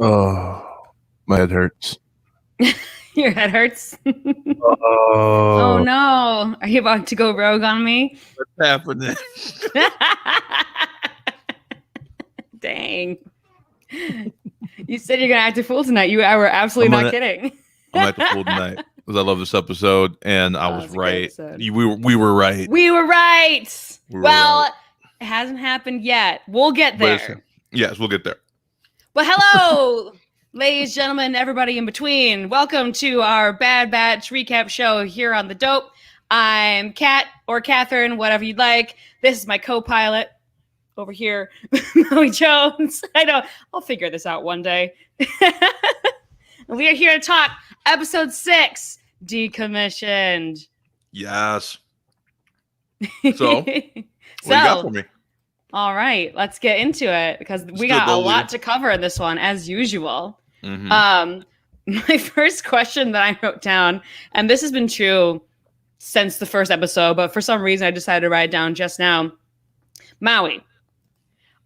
Oh, my head hurts. Your head hurts. Oh Oh, no. Are you about to go rogue on me? what's happening? Dang. You said you're going to act a fool tonight. You were absolutely I'm not gonna kidding. I'm at the fool tonight because I love this episode and I Oh, was that's a good right. episode. We were right. We were right. We were Well, right. it hasn't happened yet. We'll get But it's there. yes, we'll get there. But hello, ladies, gentlemen, everybody in between. Welcome to our Bad Batch recap show here on The Dope. I'm Kat or Catherine, whatever you'd like. This is my co-pilot over here, Maui Jones. I know, I'll figure this out one day. We are here to talk episode 6, Decommissioned. Yes. So, what do you got for me? All right, let's get into it because we Still got a goalie. lot to cover in this one, as usual. Mhm. My first question that I wrote down, and this has been true since the first episode, but for some reason I decided to write it down just now. Maui,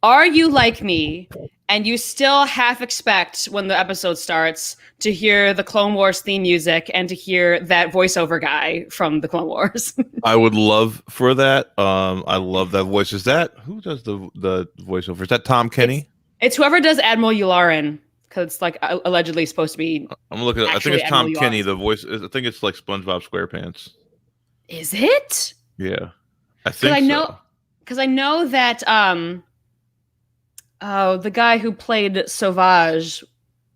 are you like me and you still half expect when the episode starts to hear the Clone Wars theme music and to hear that voiceover guy from the Clone Wars? I would love for that. I love that voice. Is that who does the voiceover? Is that Tom Kenny? It's whoever does Admiral Yularen, because it's like allegedly supposed to be. I'm looking. I think it's Tom Kenny. The voice. I think it's like SpongeBob SquarePants. Is it? Yeah, I think so. Because I know that the guy who played Sauvage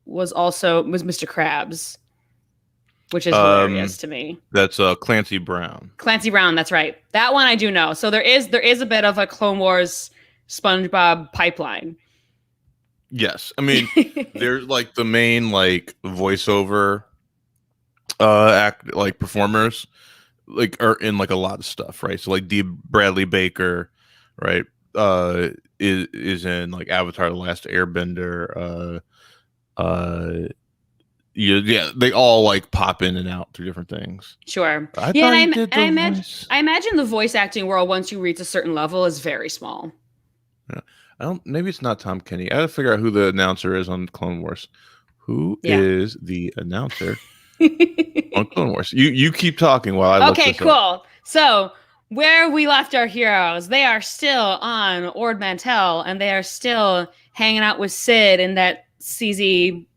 was Mr. Krabs, which is hilarious to me. That's Clancy Brown. Clancy Brown, that's right. That one I do know. So there is a bit of a Clone Wars SpongeBob pipeline. Yes, I mean they're like the main like voiceover act like performers like are in like a lot of stuff, right? So like D. Bradley Baker, right? Is in like Avatar: The Last Airbender. Yeah, they all like pop in and out through different things. Sure. I imagine the voice acting world once you reach a certain level is very small. Yeah. Maybe it's not Tom Kenny. I gotta figure out who the announcer is on Clone Wars. Who is the announcer on Clone Wars? You keep talking while I look this cool. up. So where we left our heroes, they are still on Ord Mantell, and they are still hanging out with Sid in that sleazy,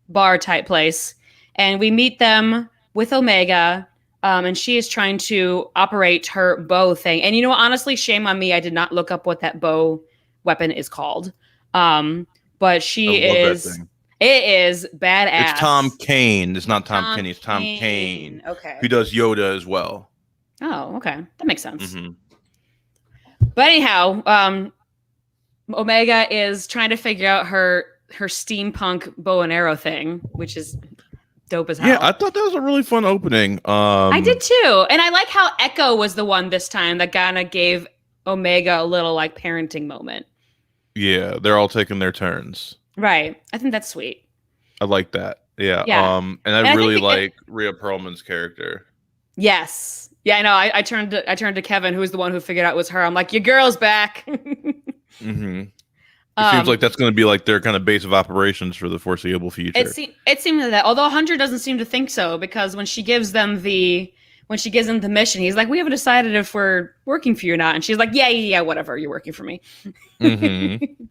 bar type place. And we meet them with Omega, and she is trying to operate her bow thing. And honestly, shame on me, I did not look up what that bow weapon is called. But she is. It is badass. It's Tom Kane. It's not Tom Kenny. It's Tom Kane. Okay. Who does Yoda as well. Oh, okay. That makes sense. Mm-hmm. But anyhow, Omega is trying to figure out her steampunk bow and arrow thing, which is dope as hell. Yeah, I thought that was a really fun opening. I did too. And I like how Echo was the one this time that kind of gave Omega a little like parenting moment. Yeah, they're all taking their turns. Right. I think that's sweet. I like that. Yeah. And I really like Rhea Perlman's character. Yes. Yeah, I know. I turned to Kevin, who was the one who figured out it was her. I'm like, your girl's back. Mm-hmm. It seems like that's going to be like their kind of base of operations for the foreseeable future. It seems like that. Although Hunter doesn't seem to think so, because when she gives them the mission, he's like, we haven't decided if we're working for you or not. And she's like, yeah, whatever. You're working for me. Mm-hmm.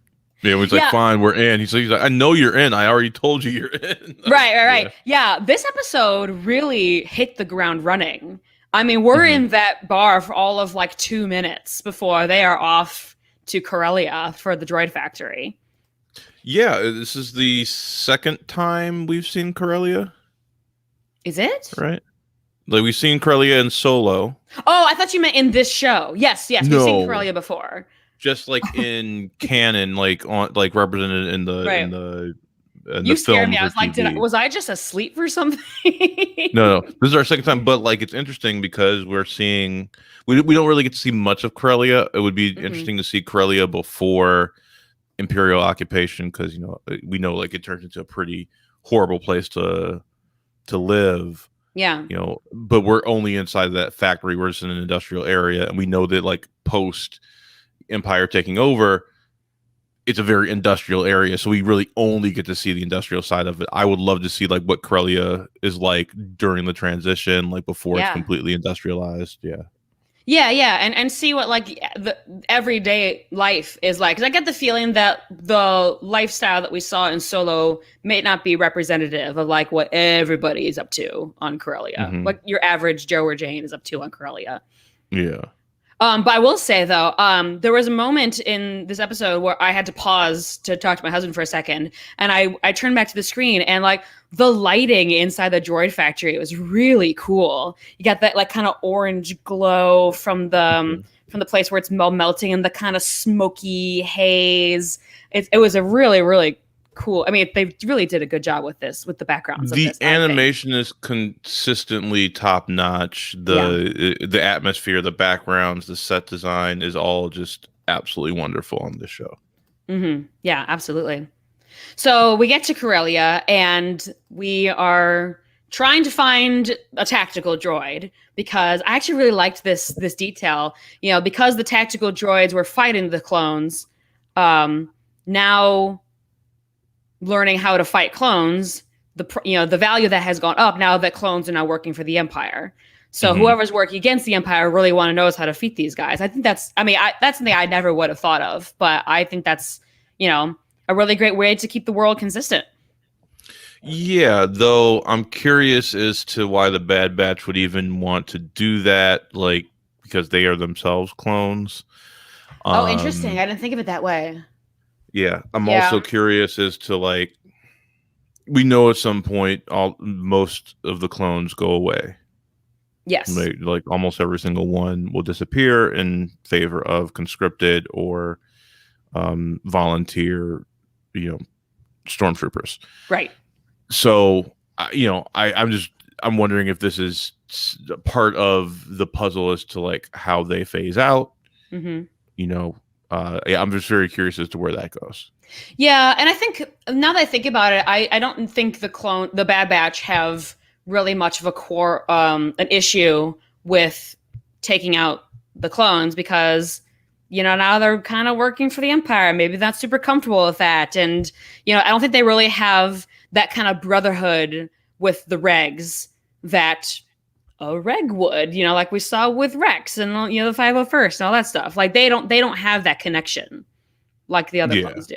Yeah, he's like, fine, we're in. He's like, I know you're in. I already told you you're in. Right. Yeah, this episode really hit the ground running. I mean, we're in that bar for all of like 2 minutes before they are off to Corellia for the droid factory. Yeah, this is the second time we've seen Corellia. Is it? Right. Like we've seen Corellia in Solo. Oh, I thought you meant in this show. Yes, we've seen Corellia before. Just like in canon, like on like represented in the you scared me. I was like, was I just asleep for something? No, this is our second time, but like it's interesting because we're seeing we don't really get to see much of Corellia. It would be interesting to see Corellia before Imperial occupation, because we know like it turns into a pretty horrible place to live. Yeah. But we're only inside of that factory. We're just in an industrial area, and we know that like post Empire taking over, it's a very industrial area, so we really only get to see the industrial side of it. I would love to see like what Corellia is like during the transition, like before it's Yeah. completely industrialized. Yeah. Yeah, yeah, and see what like the everyday life is like. Because I get the feeling that the lifestyle that we saw in Solo may not be representative of like what everybody is up to on Corellia, Hmm. what your average Joe or Jane is up to on Corellia. Yeah. But I will say though, there was a moment in this episode where I had to pause to talk to my husband for a second, and I turned back to the screen, and like the lighting inside the droid factory was really cool. You got that like kind of orange glow from the place where it's melting, and the kind of smoky haze. It was a really cool. I mean, they really did a good job with this, with the backgrounds of The this, I think. animation is consistently top notch. Yeah. The atmosphere, the backgrounds, the set design is all just absolutely wonderful on this show. Yeah, absolutely. So we get to Corellia and we are trying to find a tactical droid because I actually really liked this detail. You know, because the tactical droids were fighting the clones, now learning how to fight clones, the value that has gone up now that clones are now working for the Empire. So Hmm. whoever's working against the Empire really want to knows how to defeat these guys. I think that's something I never would have thought of, but I think that's a really great way to keep the world consistent. Yeah, though I'm curious as to why the Bad Batch would even want to do that, like because they are themselves clones. Oh, interesting. Um, I didn't think of it that way. yeah, I'm also Yeah. curious as to like we know at some point all most of the clones go away. Yes. Like almost every single one will disappear in favor of conscripted or volunteer, you know, stormtroopers. Right. So I'm wondering if this is part of the puzzle as to like how they phase out. Hmm. You know, yeah, I'm just very curious as to where that goes. Yeah, and I think now that I think about it, I don't think the Bad Batch have really much of an issue with taking out the clones because now they're kind of working for the Empire. Maybe not super comfortable with that, and I don't think they really have that kind of brotherhood with the regs that a reg would, like we saw with Rex and the 501st and all that stuff. Like they don't have that connection like the other Yeah, clones do.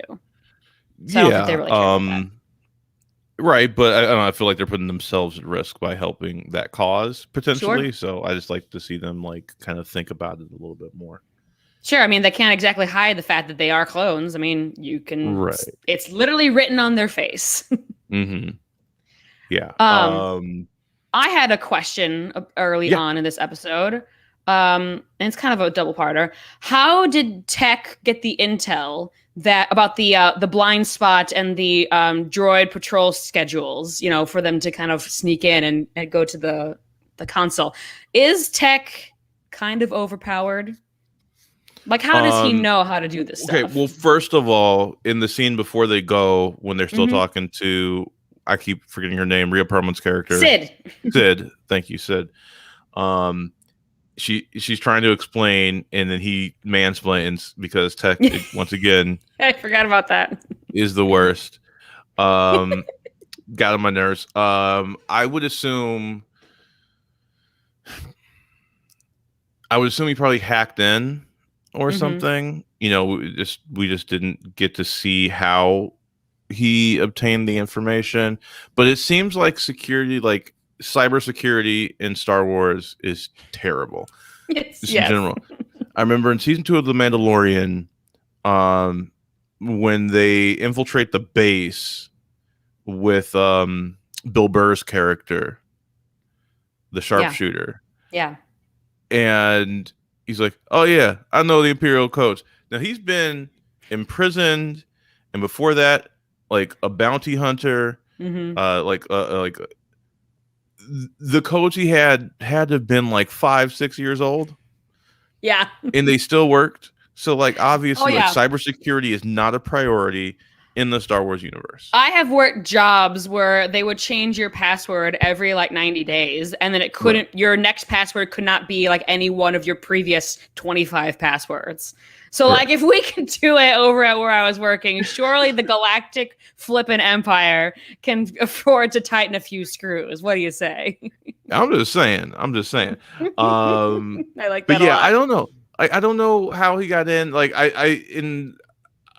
So I don't think they yeah, really care about that. right. But I don't know. I feel like they're putting themselves at risk by helping that cause Sure. potentially. So I just like to see them like kind of think about it a little bit more. Sure. I mean, they can't exactly hide the fact that they are clones. I mean, Right. it's literally written on their face. Hmm. Yeah. um, I had a question early Yeah. on in this episode. And it's kind of a double parter. How did Tech get the intel that about the blind spot and the droid patrol schedules, for them to kind of sneak in and go to the console? Is Tech kind of overpowered? Like, how does he Um, know how to do this okay. stuff? Well, first of all, in the scene before they go, when they're still Hmm. talking to, I keep forgetting her name, Rhea Perlman's character, Sid. Sid. Thank you, Sid. Um, she's trying to explain, and then he mansplains because Tech once again I forgot about that. is the worst. Um, got on my nerves. I would assume he probably hacked in or Hmm. something. We just didn't get to see how he obtained the information. But it seems like security, like cybersecurity in Star Wars, is terrible. Yes. Just in Yes. general. I remember in season 2 of The Mandalorian, um, when they infiltrate the base with Bill Burr's character, the Yeah. sharpshooter. Yeah. And he's like, "Oh yeah, I know the Imperial codes." Now he's been imprisoned, and before that, like a bounty hunter. Hmm. Like the codes he had to have been like 5-6 years old, Yeah. and they still worked. So like Oh obviously, like yeah. cybersecurity is not a priority, in the Star Wars universe. I have worked jobs where they would change your password every like 90 days, and then it couldn't, your next password could not be like any one of your previous 25 passwords. So, Correct. like, if we can do it over at where I was working, surely the galactic flippin' empire can afford to tighten a few screws. What do you say? I'm just saying. I like But that a yeah, lot. I don't know. I don't know how he got in. Like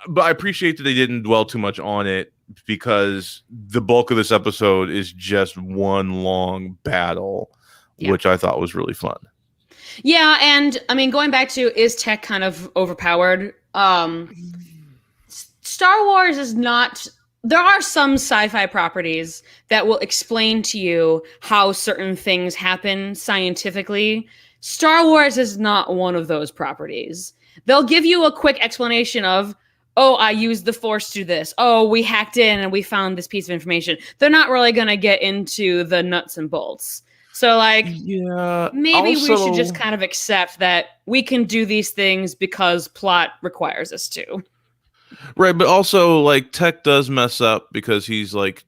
but I appreciate that they didn't dwell too much on it because the bulk of this episode is just one long battle, Yeah. which I thought was really fun. Yeah, and I mean, going back to is tech kind of overpowered? Star Wars is not. There are some sci-fi properties that will explain to you how certain things happen scientifically. Star Wars is not one of those properties. They'll give you a quick explanation of, oh, I used the Force to do this. Oh, we hacked in and we found this piece of information. They're not really going to get into the nuts and bolts. So, like, Yeah. maybe we should just Also, kind of accept that we can do these things because plot requires us to. right, but also like Tech does mess up because he's like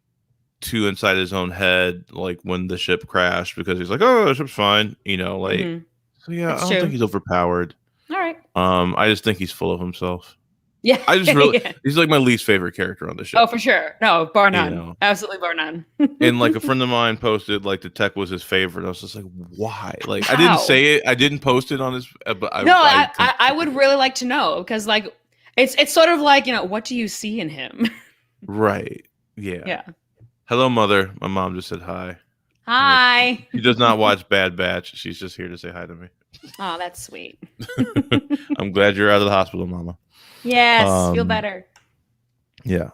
too inside his own head, like when the ship crashed, because he's like, oh, the ship's fine, like. Mhm. So yeah, I That's don't think true. he's overpowered. All right. I just think he's full of himself. Yeah. I just really Yeah. he's like my least favorite character on the show. Oh, for sure. No, bar You none. know. Absolutely bar none. And like a friend of mine posted like the Tech was his favorite. I was just like, why? Like I didn't How? say it. I didn't post it on his but No, I I would really like to know because like it's sort of like, what do you see in him? right. Yeah. Yeah. Hello, mother. My mom just said hi. Hi. She does not watch Bad Batch. She's just here to say hi to me. Oh, that's sweet. I'm glad you're out of the hospital, mama. Yes, feel better. Yeah.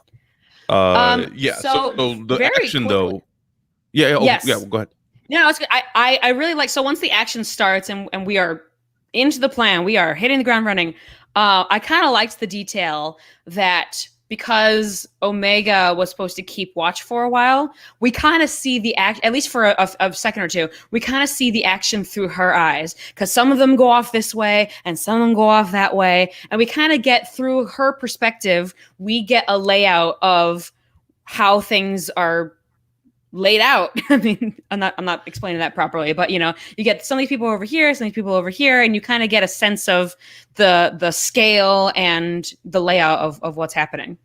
Yeah. So The very action quickly, though. Yeah. Oh, yes. yeah. Go ahead. No, it's good. I really like, so once the action starts and we are into the plan, we are hitting the ground running. I kind of liked the detail that because Omega was supposed to keep watch for a while, we kind of see the act, at least for a second or two, we kind of see the action through her eyes, because some of them go off this way and some of them go off that way, and we kind of get through her perspective. We get a layout of how things are laid out. I mean, I'm not explaining that properly, but you get some of these people over here, some of these people over here, and you kind of get a sense of the scale and the layout of what's happening.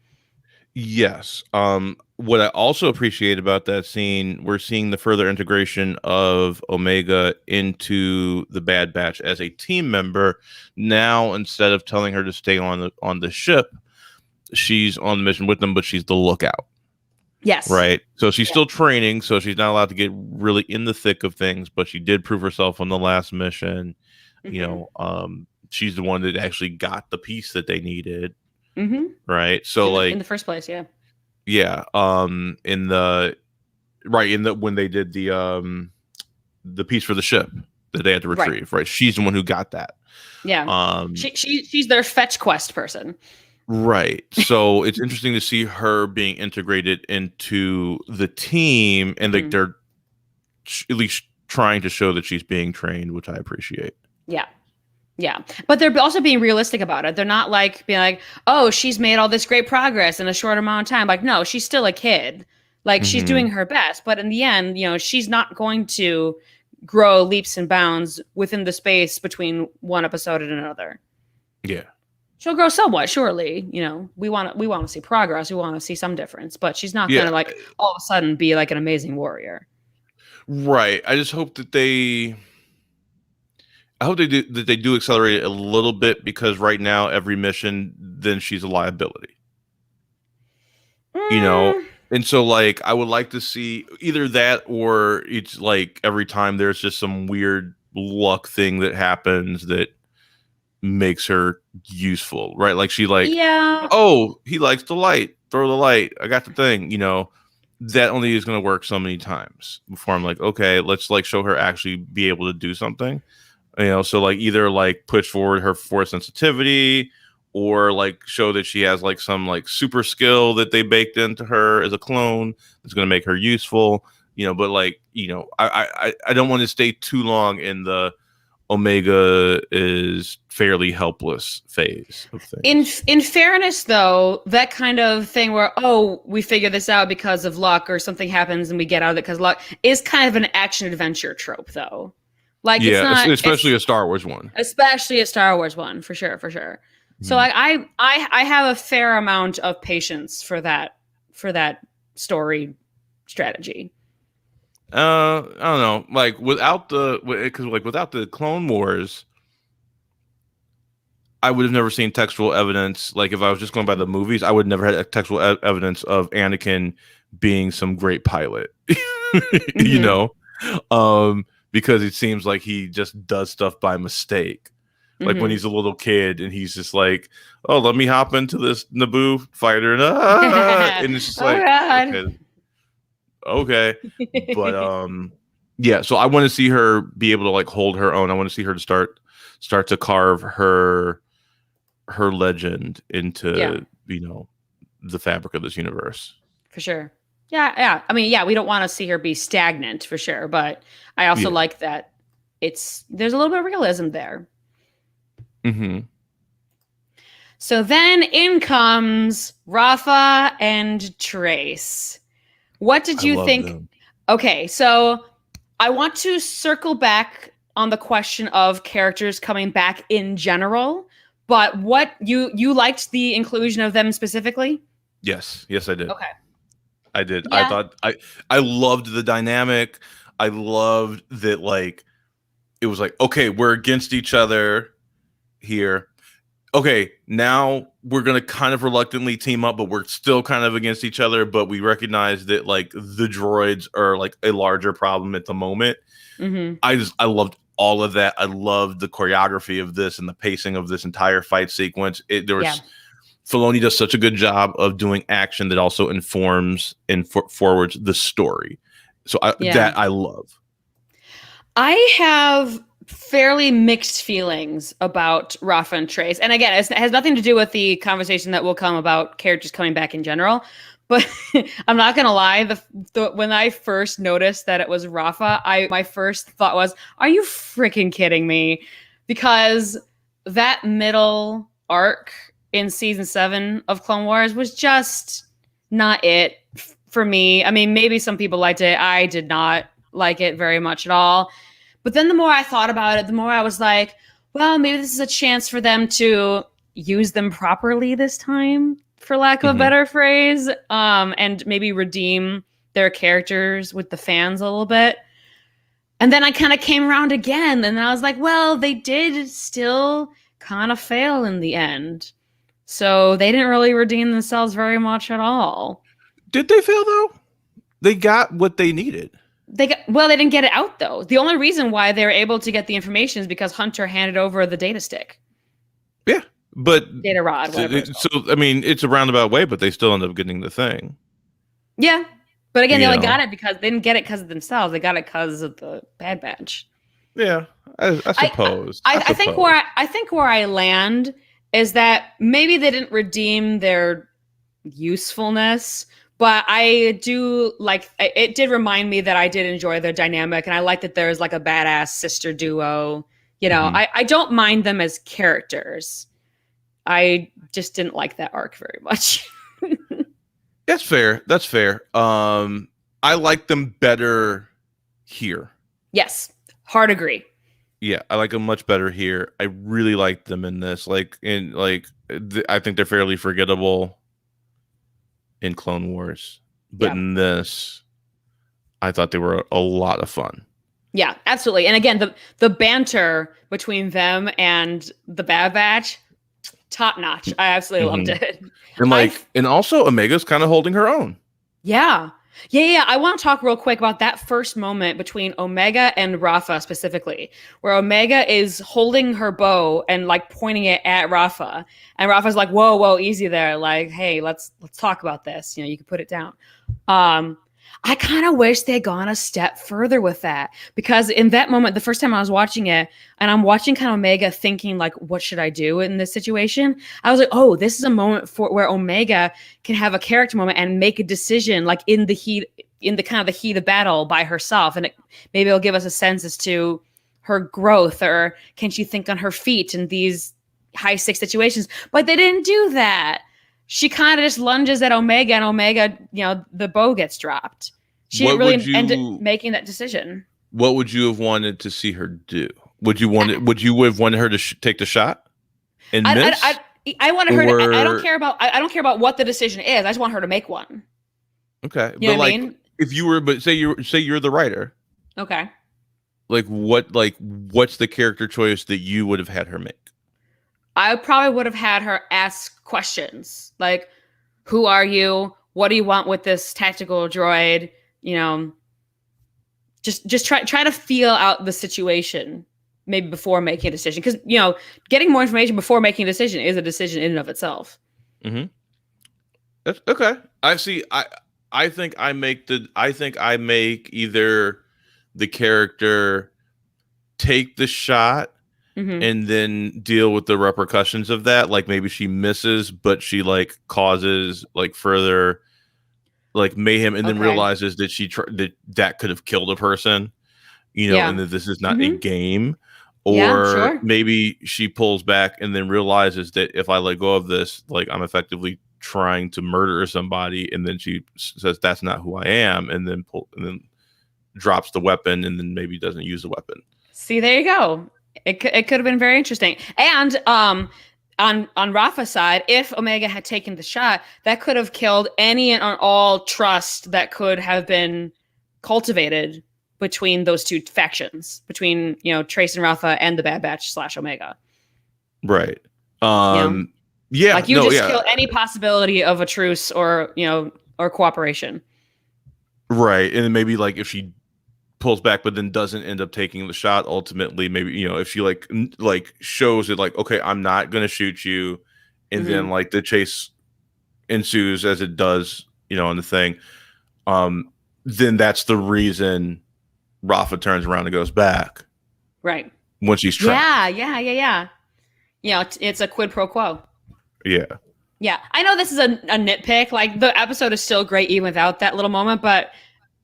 Yes. What I also appreciate about that scene, we're seeing the further integration of Omega into the Bad Batch as a team member. Now, instead of telling her to stay on the ship, she's on the mission with them, but she's the lookout. Yes. Right. So she's still training, so she's not allowed to get really in the thick of things, but she did prove herself on the last mission. Mm-hmm. She's the one that actually got the piece that they needed. Mm-hmm. Right. So in the first place, yeah. Yeah. In the when they did the piece for the ship that they had to retrieve, right? She's the one who got that. Yeah. She's their fetch quest person. Right. So it's interesting to see her being integrated into the team, and like they're at least trying to show that she's being trained, which I appreciate. Yeah. Yeah. But they're also being realistic about it. They're not like being like, oh, she's made all this great progress in a short amount of time. Like, no, she's still a kid. Like, she's doing her best. But in the end, she's not going to grow leaps and bounds within the space between one episode and another. Yeah. She'll grow somewhat, surely. We want to see progress. We want to see some difference, but she's not going to like all of a sudden be like an amazing warrior. Right. I just hope that they do accelerate it a little bit, because right now every mission, then she's a liability. And so like I would like to see either that, or it's like every time there's just some weird luck thing that happens that makes her useful, right? Like she oh, he likes the light, throw the light, I got the thing. That only is going to work so many times before I'm like, okay, let's like show her actually be able to do something. So like either like push forward her force sensitivity, or like show that she has like some like super skill that they baked into her as a clone that's going to make her useful. But like I don't want to stay too long in the Omega is fairly helpless phase of things. In fairness, though, that kind of thing where, oh, we figure this out because of luck, or something happens and we get out of it because of luck, is kind of an action adventure trope, though. Like, it's Yeah, not, especially a Star Wars one. especially a Star Wars one, for sure, for sure. So I have a fair amount of patience for that story strategy. I don't know. Like without the Clone Wars, I would have never seen textual evidence. Like if I was just going by the movies, I would never had textual evidence of Anakin being some great pilot. You know, because it seems like he just does stuff by mistake. Like when he's a little kid and he's just like, "Oh, let me hop into this Naboo fighter," and it's just Oh, like, God. okay. But yeah. So I want to see her be able to like hold her own. I want to see her to start to carve her legend into the fabric of this universe. For sure. Yeah. I mean, yeah, we don't want to see her be stagnant for sure, but I also like that there's a little bit of realism there. So then in comes Rafa and Trace. What did you think? Them. Okay, so I want to circle back on the question of characters coming back in general, but what you liked the inclusion of them specifically? Yes, I did. Okay. I did. Yeah. I thought I loved the dynamic. I loved that, like, it was like, okay, we're against each other here. Okay, now we're going to kind of reluctantly team up, but we're still kind of against each other. But we recognize that, like, the droids are, like, a larger problem at the moment. I loved all of that. I loved the choreography of this and the pacing of this entire fight sequence. Filoni does such a good job of doing action that also informs and forwards the story. So that I love. I have fairly mixed feelings about Rafa and Trace. And again, it has nothing to do with the conversation that will come about characters coming back in general. But I'm not going to lie, when I first noticed that it was Rafa, my first thought was, are you freaking kidding me? Because that middle arc in season 7 of Clone Wars was just not it for me. I mean, maybe some people liked it. I did not like it very much at all. But then the more I thought about it, the more I was like, well, maybe this is a chance for them to use them properly this time, for lack of a better phrase, and maybe redeem their characters with the fans a little bit. And then I kind of came around again, and I was like, well, they did still kind of fail in the end. So they didn't really redeem themselves very much at all. Did they fail, though? They got what they needed. They didn't get it out, though. The only reason why they were able to get the information is because Hunter handed over the data stick. Yeah, but data rod, whatever. So, I mean, it's a roundabout way, but they still end up getting the thing. Yeah, but again, they only got it because they didn't get it because of themselves. They got it because of the Bad Batch. Yeah, I suppose. I think where I land is that maybe they didn't redeem their usefulness. But I do like, it did remind me that I did enjoy their dynamic, and I like that there's like a badass sister duo. You know, I don't mind them as characters. I just didn't like that arc very much. That's fair. I like them better here. Yes, hard agree. Yeah, I like them much better here. I really like them in this. I think they're fairly forgettable in Clone Wars, but in this, I thought they were a lot of fun. Yeah, absolutely. And again, the banter between them and the Bad Batch, top notch. I absolutely loved it. And also Omega's kind of holding her own. Yeah. I want to talk real quick about that first moment between Omega and Rafa specifically, where Omega is holding her bow and like pointing it at Rafa, and Rafa's like, "Whoa, easy there! Like, hey, let's talk about this. You know, you can put it down." I kind of wish they had gone a step further with that, because in that moment, the first time I was watching it, and I'm watching kind of Omega thinking like, what should I do in this situation? I was like, oh, this is a moment where Omega can have a character moment and make a decision like in the heat of battle by herself. And maybe it'll give us a sense as to her growth, or can she think on her feet in these high stakes situations? But they didn't do that. She kind of just lunges at Omega, and Omega, the bow gets dropped. She didn't really end up making that decision. What would you have wanted to see her do? Would you have wanted her to take the shot and miss? I wanted her to. I don't care about what the decision is. I just want her to make one. Okay, but like, I mean? If you were, but say you're the writer. Okay. What's the character choice that you would have had her make? I probably would have had her ask questions like, "Who are you? What do you want with this tactical droid?" Just try to feel out the situation maybe before making a decision, because getting more information before making a decision is a decision in and of itself. Mm-hmm. That's okay. I see. I think I make either the character take the shot and then deal with the repercussions of that. Like maybe she misses, but she like causes like further like mayhem, and then realizes that that could have killed a person, and that this is not a game. Or maybe she pulls back and then realizes that if I let go of this, like I'm effectively trying to murder somebody, and then she says that's not who I am, and then drops the weapon, and then maybe doesn't use the weapon. See, there you go. It could have been very interesting. And on Rafa's side, if Omega had taken the shot, that could have killed any and all trust that could have been cultivated between those two factions, between Trace and Rafa and the Bad Batch / Omega. Right. Yeah. Like you kill any possibility of a truce or cooperation. Right. And then maybe like if she pulls back but then doesn't end up taking the shot, ultimately maybe if she like shows it like, okay, I'm not gonna shoot you, and then like the chase ensues as it does on the thing, then that's the reason Rafa turns around and goes back, right, when she's trapped. Yeah, it's a quid pro quo. Yeah, I know this is a nitpick, like the episode is still great even without that little moment, but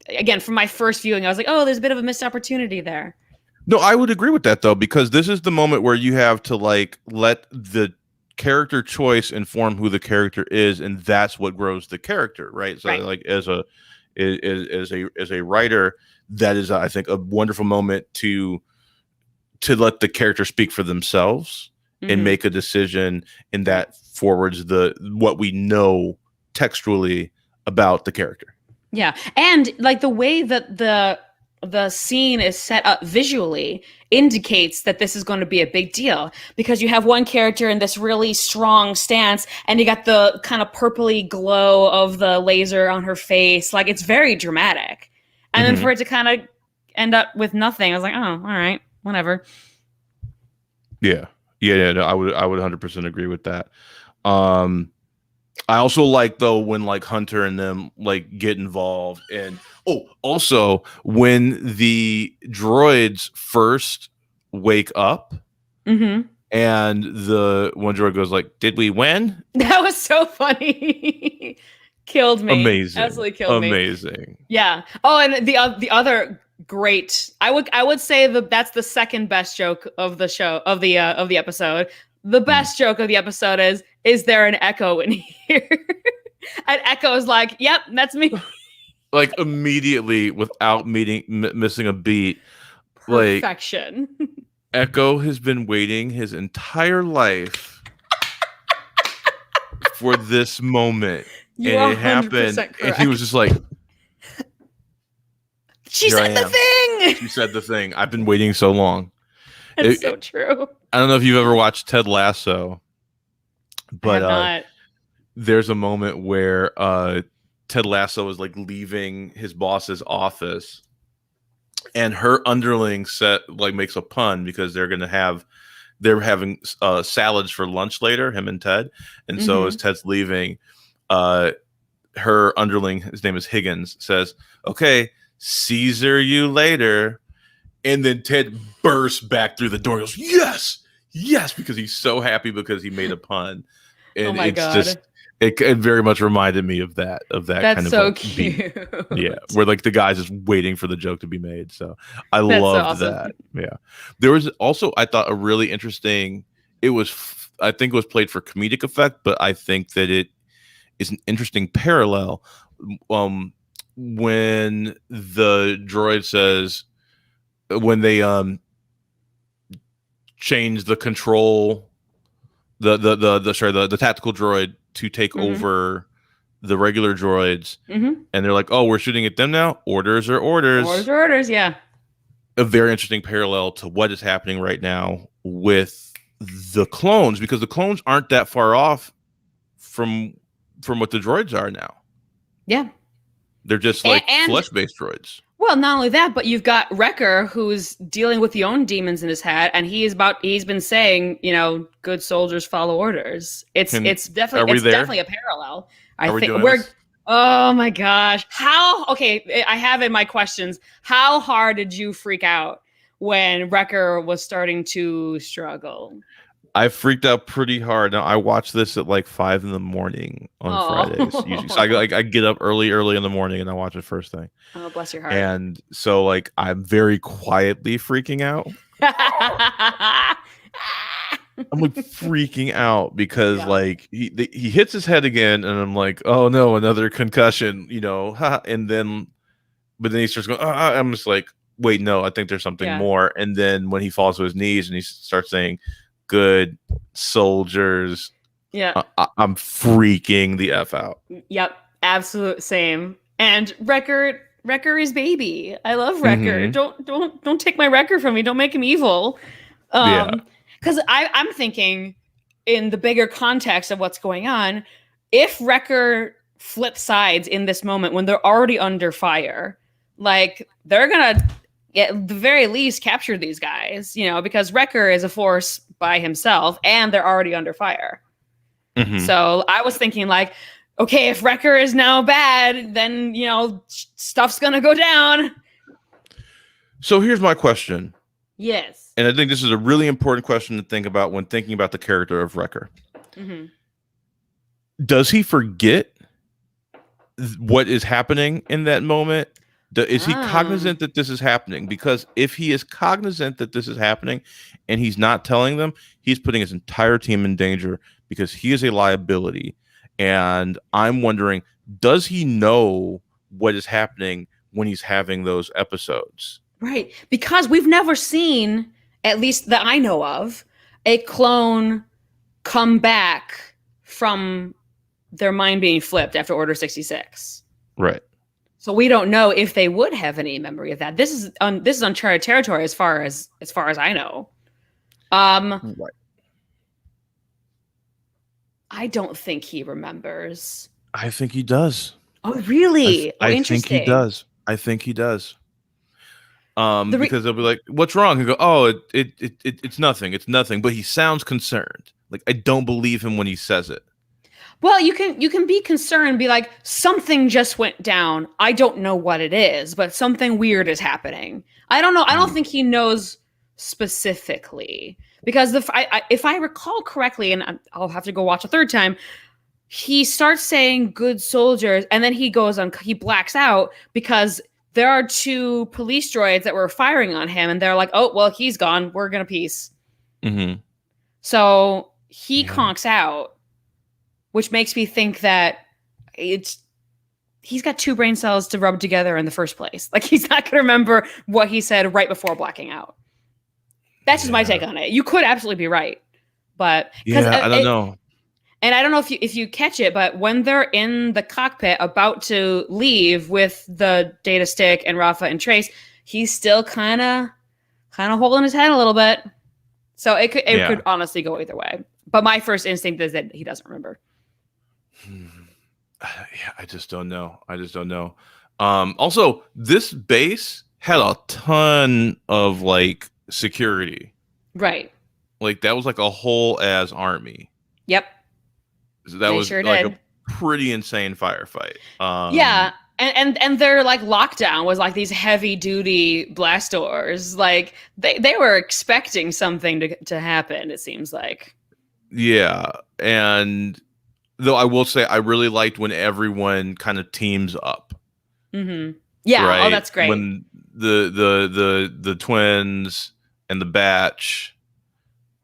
again, from my first viewing, I was like, oh, there's a bit of a missed opportunity there. No, I would agree with that, though, because this is the moment where you have to like let the character choice inform who the character is, and that's what grows the character, right? So, like as a writer, that is, I think, a wonderful moment to let the character speak for themselves and make a decision, and that forwards what we know textually about the character. Yeah, and like the way that the scene is set up visually indicates that this is going to be a big deal, because you have one character in this really strong stance, and you got the kind of purpley glow of the laser on her face. Like it's very dramatic, and then for it to kind of end up with nothing, I was like, oh, all right, whatever. Yeah. No, I would 100% agree with that. I also like, though, when like Hunter and them like get involved, and also when the droids first wake up, and the one droid goes like, "Did we win?" That was so funny. Killed me. Amazing. Absolutely killed me. Amazing. Yeah. Oh, and the other great. I would say that's the second best joke of the show of the episode. The best joke of the episode is there an echo in here? And Echo's like, yep, that's me. Like immediately without missing a beat. Perfection. Like, Echo has been waiting his entire life for this moment. And it happened. Correct. And he was just like, she said the thing. She said the thing. I've been waiting so long. It's so true. I don't know if you've ever watched Ted Lasso, but there's a moment where Ted Lasso is like leaving his boss's office, and her underling makes a pun because they're having salads for lunch later, him and Ted, and so as Ted's leaving, her underling, his name is Higgins, says, "Okay, Caesar you later." And then Ted bursts back through the door and goes, yes, because he's so happy because he made a pun. Oh and my it's god. just it very much reminded me of that That's kind of so like beat. cute. Yeah, where like the guy's just waiting for the joke to be made. So I That's so loved awesome. that. Yeah, there was also I thought a really interesting. It was I think it was played for comedic effect, but I think that it is an interesting parallel. When the droid says when they change the control the tactical droid to take over the regular droids, and they're like, oh, we're shooting at them now. Orders are Orders orders. are orders, yeah. A very interesting parallel to what is happening right now with the clones, because the clones aren't that far off from what the droids are now. Yeah. They're just like And flesh-based droids. well, not only that, but you've got Wrecker who's dealing with the own demons in his head, and he's been saying, good soldiers follow orders. It's Are definitely we there? definitely a parallel. I Are we think doing we're this? oh my gosh. Okay, I have in my questions, how hard did you freak out when Wrecker was starting to struggle? I freaked out pretty hard. Now I watch this at like 5 a.m. on Fridays usually. So I get up early in the morning and I watch it first thing. Oh, bless your heart. And so like I'm very quietly freaking out. I'm like freaking out because like he hits his head again, and I'm like, oh no, another concussion, and then but then he starts going, I'm just like, wait, no, I think there's something more. And then when he falls to his knees and he starts saying, good soldiers, I'm freaking the F out. Yep, absolute same. And Wrecker is baby. I love Wrecker. Don't take my Wrecker from me. Don't make him evil. Because I'm thinking in the bigger context of what's going on, if Wrecker flips sides in this moment when they're already under fire, like they're gonna at the very least capture these guys, because Wrecker is a force by himself and they're already under fire. So I was thinking like, okay, if Wrecker is now bad, then stuff's gonna go down. So here's my question. Yes. And I think this is a really important question to think about when thinking about the character of Wrecker. Does he forget what is happening in that moment? Is he cognizant that this is happening? Because if he is cognizant that this is happening and he's not telling them, he's putting his entire team in danger because he is a liability. And I'm wondering, does he know what is happening when he's having those episodes? Right. Because we've never seen, at least that I know of, a clone come back from their mind being flipped after Order 66. Right. So we don't know if they would have any memory of that. This is uncharted territory as far as I know. Right. I don't think he remembers. I think he does. Oh, really? I think he does. Because they'll be like, "What's wrong?" He go, "Oh, it's nothing. It's nothing." But he sounds concerned. Like I don't believe him when he says it. Well, you can be concerned, be like, something just went down. I don't know what it is, but something weird is happening. I don't know. I don't think he knows specifically because if I recall correctly, and I'll have to go watch a third time, he starts saying "good soldiers," and then he blacks out because there are 2 police droids that were firing on him, and they're like, "Oh, well, he's gone. We're gonna peace." So he conks out. Which makes me think that he's got 2 brain cells to rub together in the first place. Like he's not going to remember what he said right before blacking out. That's just my take on it. You could absolutely be right, but I don't know. And I don't know if you catch it, but when they're in the cockpit about to leave with the data stick and Rafa and Trace, he's still kind of holding his head a little bit. So it could honestly go either way. But my first instinct is that he doesn't remember. Yeah, I just don't know. Also, this base had a ton of like security. Right. Like that was like a whole ass army. Yep. So that was like a pretty insane firefight. Yeah. And their like lockdown was like these heavy duty blast doors. Like they were expecting something to happen, it seems like. Yeah. And Though I will say I really liked when everyone kind of teams up. Mm-hmm. Yeah. Oh, Right? that's great. When the twins and the batch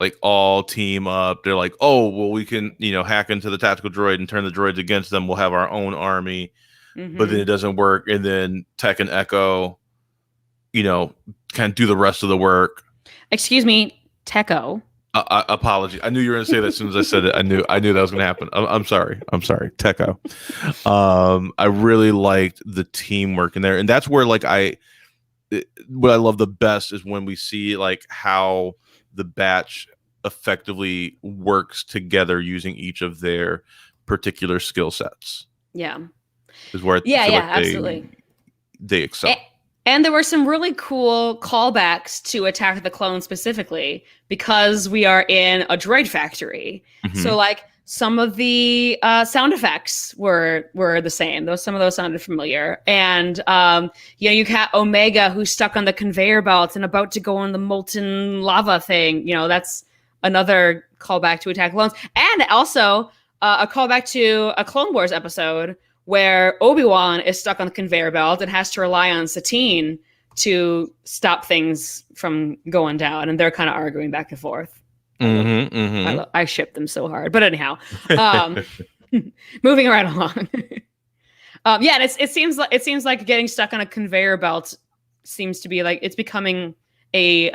like all team up. They're like, oh, well, we can, hack into the tactical droid and turn the droids against them. We'll have our own army, but then it doesn't work. And then Tech and Echo, kind of do the rest of the work. Excuse me, Techo. Apology. I knew you were going to say that as soon as I said it. I knew that was going to happen. I'm sorry. Techo. I really liked the teamwork in there. And that's where what I love the best is when we see like how the batch effectively works together using each of their particular skill sets. Yeah. Is where absolutely. They excel. And there were some really cool callbacks to Attack of the Clones specifically because we are in a droid factory. Mm-hmm. So like some of the sound effects were the same. Some of those sounded familiar. And you got Omega who's stuck on the conveyor belt and about to go on the molten lava thing. That's another callback to Attack of the Clones. And also a callback to a Clone Wars episode where Obi-Wan is stuck on the conveyor belt and has to rely on Satine to stop things from going down. And they're kind of arguing back and forth. I ship them so hard. But anyhow, moving right along. And it seems like getting stuck on a conveyor belt seems to be like it's becoming a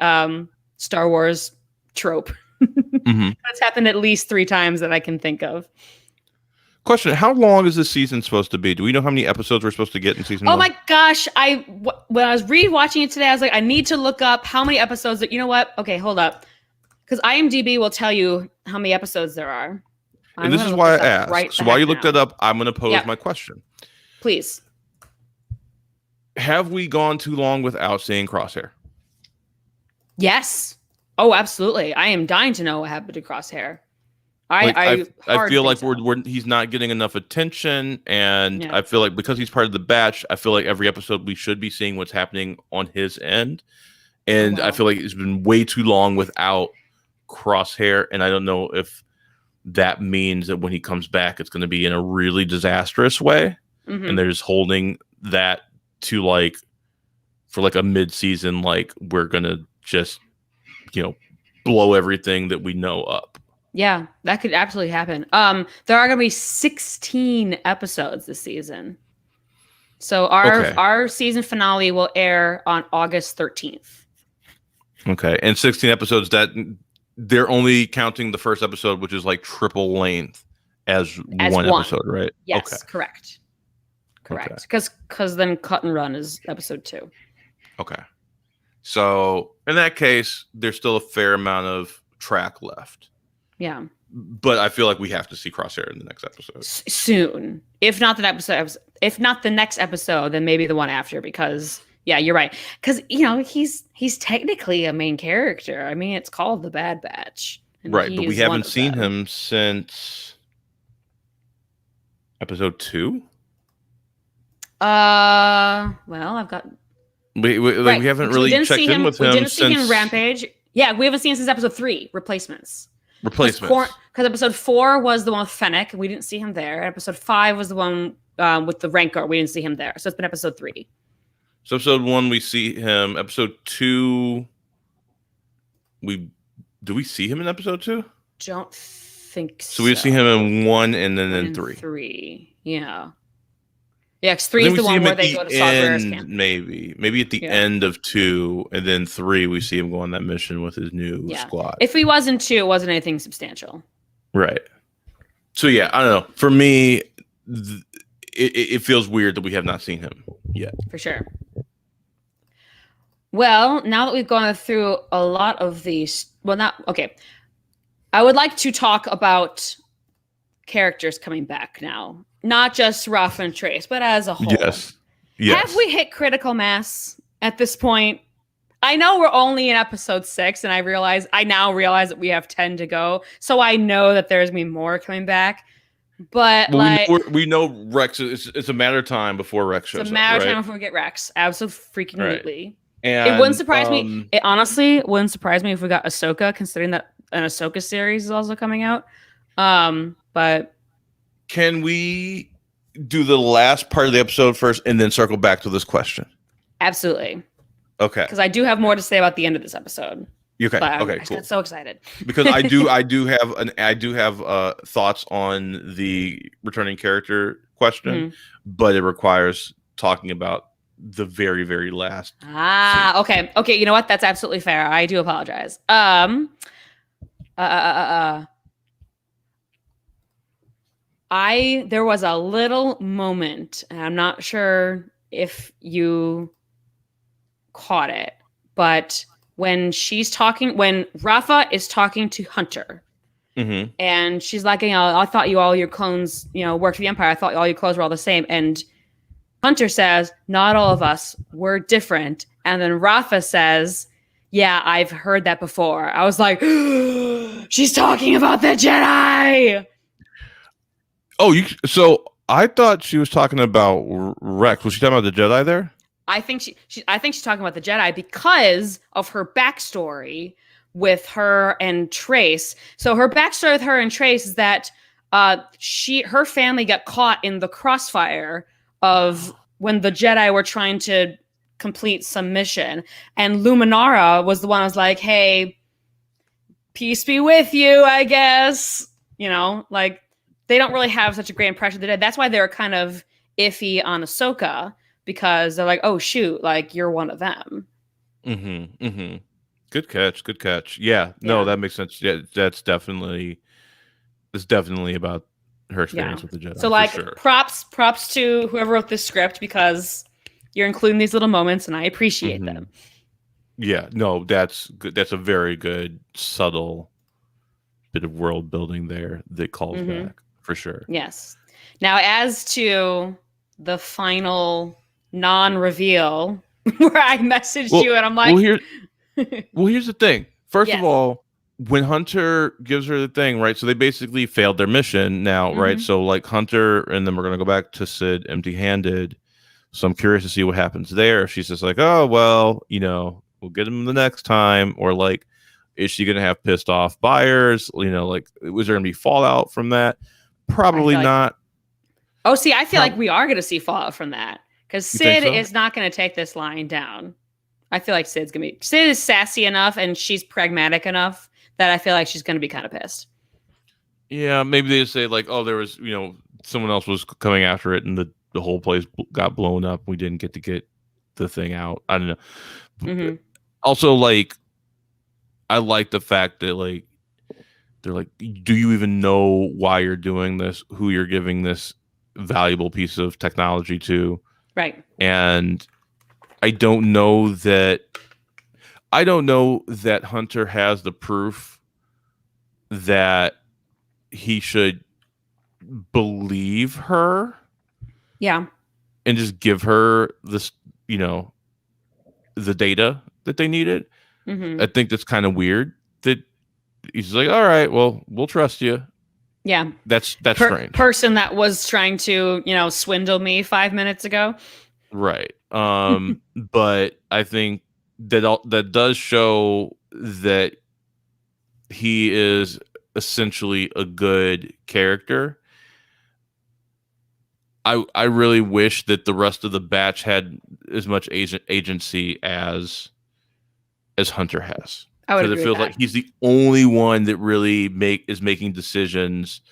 Star Wars trope. That's happened at least 3 times that I can think of. Question: how long is this season supposed to be? Do we know how many episodes we're supposed to get in season 1? Oh my gosh! When I was rewatching it today, I was like, I need to look up how many episodes. You know what? Okay, hold up, because IMDb will tell you how many episodes there are. And this is why I asked. Right, so while you looked that up, I'm going to pose my question. Please. Have we gone too long without seeing Crosshair? Yes. Oh, absolutely. I am dying to know what happened to Crosshair. I feel like he's not getting enough attention, and I feel like because he's part of the batch, I feel like every episode we should be seeing what's happening on his end, and I feel like it's been way too long without Crosshair, and I don't know if that means that when he comes back, it's going to be in a really disastrous way, and they're just holding that to for a mid-season, we're going to just blow everything that we know up. Yeah, that could absolutely happen. There are going to be 16 episodes this season. So our season finale will air on August 13th. Okay. And 16 episodes, that they're only counting the first episode, which is triple length as one episode, right? Yes, okay. Correct. Because then Cut and Run is episode 2. Okay. So in that case, there's still a fair amount of track left. Yeah. But I feel like we have to see Crosshair in the next episode. Soon. If not the next episode, then maybe the one after, because you're right. Because he's technically a main character. I mean, it's called The Bad Batch. Right, but we haven't seen him since episode 2. Well, I've got we haven't really checked in with him. We didn't see him in Rampage. Yeah, we haven't seen him since episode 3, Replacements. Because episode 4 was the one with Fennec. We didn't see him there. Episode 5 was the one with the Rancor. We didn't see him there. So it's been episode 3. So episode 1, we see him. Episode 2, do we see him in episode 2? Don't think so. So we see him in 1 and then in 3. 3, yeah. Yeah, because 3 is the one where they go to Saw Gerrera's camp. Maybe at the end of 2, and then 3, we see him go on that mission with his new squad. If he was in 2, it wasn't anything substantial. Right. So I don't know. For me, it feels weird that we have not seen him yet. For sure. Well, now that we've gone through a lot of these, I would like to talk about characters coming back now. Not just Ruff and Trace, but as a whole. Yes. Have we hit critical mass at this point? I know we're only in episode 6, and I now realize that we have 10 to go. So I know that there's going to be more coming back. But we know Rex. It's a matter of time before Rex shows up. It's a matter of time before we get Rex. Absolutely. Right. And it wouldn't surprise me. It honestly wouldn't surprise me if we got Ahsoka, considering that an Ahsoka series is also coming out. But Can we do the last part of the episode first and then circle back to this question? Absolutely. Okay. Because I do have more to say about the end of this episode. Okay. But Okay. I Cool. got so excited Because I do have thoughts on the returning character question, but it requires talking about the very, very last. Okay. Okay, you know what? That's absolutely fair. I do apologize. There was a little moment, and I'm not sure if you caught it, but when Rafa is talking to Hunter, and she's like, I thought all your clones, worked for the Empire. I thought all your clones were all the same. And Hunter says, not all of us. We're different. And then Rafa says, yeah, I've heard that before. I was like, she's talking about the Jedi. Oh, so I thought she was talking about Rex. Was she talking about the Jedi there? I think she's talking about the Jedi because of her backstory with her and Trace. So her backstory with her and Trace is that her family got caught in the crossfire of when the Jedi were trying to complete some mission, and Luminara was the one who was like, hey, peace be with you, I guess. Like, they don't really have such a great impression of the Jedi. That's why they're kind of iffy on Ahsoka, because they're like, oh shoot, like, you're one of them. Good catch. Yeah, no, that makes sense. Yeah, it's definitely about her experience with the Jedi. So, like, sure. props to whoever wrote this script, because you're including these little moments, and I appreciate them. Yeah, no, that's good. That's a very good, subtle bit of world building there that calls back, for sure. Yes. Now, as to the final non-reveal, where I messaged you and I'm like, here's the thing. First of all, when Hunter gives her the thing, right? So they basically failed their mission now, right? So, like, Hunter, and then we're gonna go back to Sid empty-handed. So I'm curious to see what happens there. If she's just like, oh well, we'll get him the next time, or like, is she gonna have pissed off buyers? Like, was there gonna be fallout from that? Probably not. Oh, see, I feel like we are gonna see fallout from that, because Sid is not gonna take this line down. I feel like Sid is sassy enough and she's pragmatic enough that I feel like she's gonna be kind of pissed. Yeah, maybe they just say like, oh, there was, someone else was coming after it, and the whole place got blown up. We didn't get to get the thing out. I don't know. Also, like, I like the fact that, like, they're like, do you even know why you're doing this? Who you're giving this valuable piece of technology to? Right. And I don't know that Hunter has the proof that he should believe her. Yeah. And just give her this, the data that they needed. I think that's kind of weird that he's like, all right, well, we'll trust you. Yeah. That's strange. Person that was trying to, swindle me 5 minutes ago. Right. But I think that does show that he is essentially a good character. I really wish that the rest of the batch had as much agency as Hunter has. I would agree. It feels like he's the only one that really is making decisions,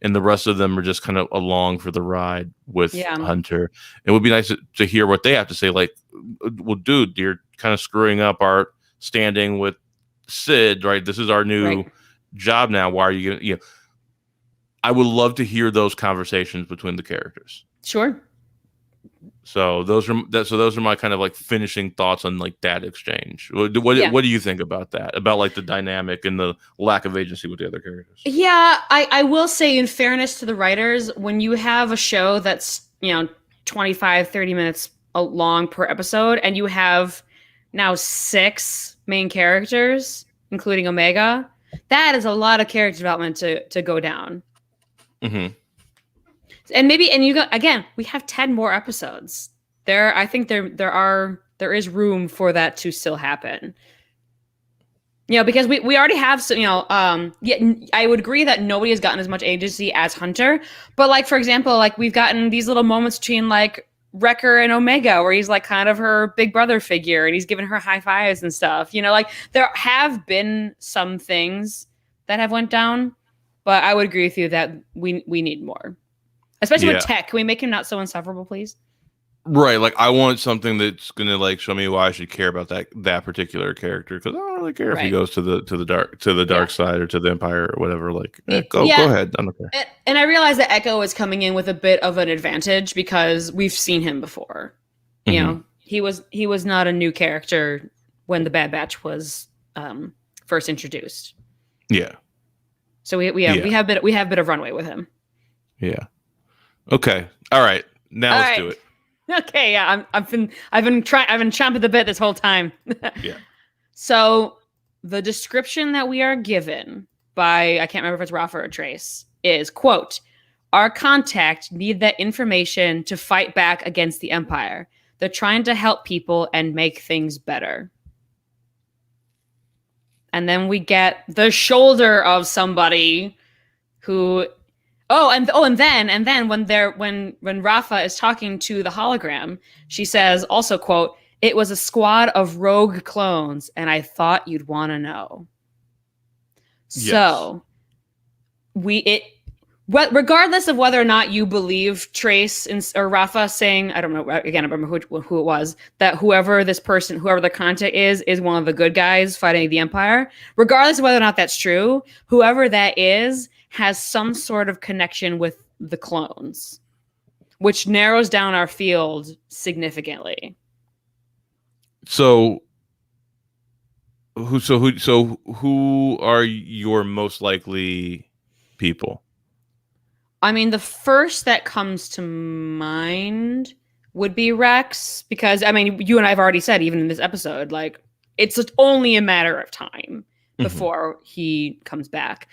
and the rest of them are just kind of along for the ride with Hunter. It would be nice to hear what they have to say. Like, well, dude, you're kind of screwing up our standing with Sid, right? This is our new job now. Why are you going to, I would love to hear those conversations between the characters. Sure. So those are my kind of like finishing thoughts on like that exchange. What do you think about that? About like the dynamic and the lack of agency with the other characters? Yeah, I will say, in fairness to the writers, when you have a show that's 25, 30 minutes long per episode, and you have now 6 main characters, including Omega, that is a lot of character development to go down. And we have 10 more episodes. There is room for that to still happen. Because we already have some, yeah, I would agree that nobody has gotten as much agency as Hunter. But like, for example, like we've gotten these little moments between like Wrecker and Omega where he's like kind of her big brother figure and he's giving her high fives and stuff. Like there have been some things that have went down, but I would agree with you that we need more. Especially with Tech. Can we make him not so insufferable, please? Right, like I want something that's gonna like show me why I should care about that particular character, because I don't really care if he goes to the dark side or to the Empire or whatever. Like, go ahead, I don't care. And I realize that Echo is coming in with a bit of an advantage because we've seen him before. He was not a new character when the Bad Batch was first introduced. Yeah. So we have a bit of runway with him. Yeah. Okay. All right. Now let's do it. Okay, yeah, I've been chomping the bit this whole time. Yeah. So the description that we are given by, I can't remember if it's Rafa or Trace, is, quote, "Our contact need that information to fight back against the Empire. They're trying to help people and make things better." And then we get the shoulder of somebody who and then when Rafa is talking to the hologram, she says also, quote, "It was a squad of rogue clones, and I thought you'd want to know." Yes. So regardless of whether or not you believe Trace or Rafa saying, I don't know, again, I don't remember who it was, that whoever the contact is one of the good guys fighting the Empire, regardless of whether or not that's true, whoever that is has some sort of connection with the clones, which narrows down our field significantly. So who are your most likely people? I mean, the first that comes to mind would be Rex, because I mean, you and I have already said, even in this episode, like it's only a matter of time before he comes back.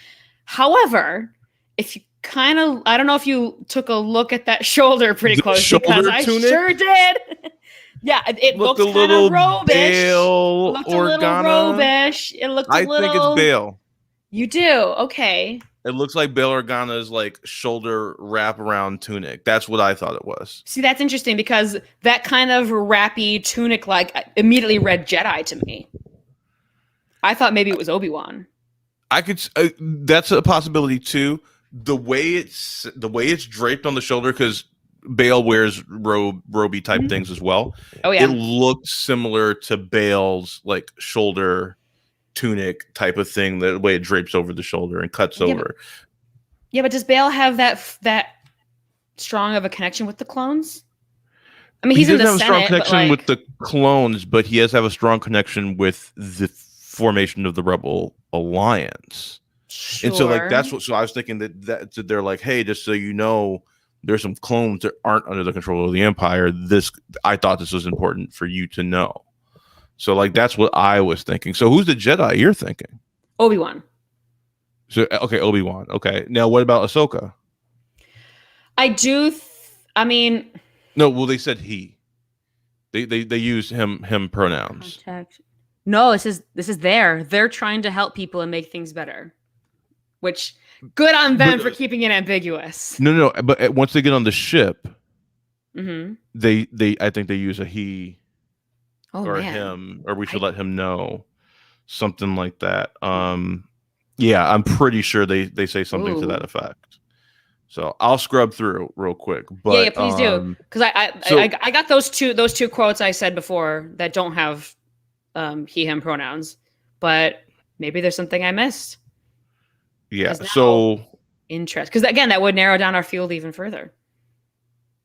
However, if you I don't know if you took a look at that shoulder pretty close, because I sure did. Yeah, it looked a little robish. Looked a little robish. It looked a little. I think it's Bail. You do? Okay. It looks like Bail Organa's like shoulder wrap around tunic. That's what I thought it was. See, that's interesting because that kind of wrappy tunic like immediately read Jedi to me. I thought maybe it was Obi-Wan. I could. That's a possibility too. The way it's draped on the shoulder, because Bail wears roby type things as well. Oh yeah, it looks similar to Bail's like shoulder tunic type of thing. The way it drapes over the shoulder and cuts over. But does Bail have that strong of a connection with the clones? I mean, he's in the Senate, have a strong connection with the clones, but he has to have a strong connection with the formation of the Rebel Alliance. Sure. And so like that's what, so I was thinking that they're like, hey, just so you know, there's some clones that aren't under the control of the Empire. I thought this was important for you to know. So like that's what I was thinking. So who's the Jedi you're thinking? Obi-Wan. So okay, Obi-Wan. Okay. Now what about Ahsoka? I mean, no, well they said he. They use him pronouns. Contact. No, this is they're trying to help people and make things better. Which, good on them for keeping it ambiguous. No, but once they get on the ship, they I think they use a he or him, or we should let him know, something like that. Yeah, I'm pretty sure they say something to that effect. So I'll scrub through real quick. But yeah, please do, because I got those two quotes I said before that don't have he him pronouns, but maybe there's something I missed. Yeah, so interest, because again, that would narrow down our field even further.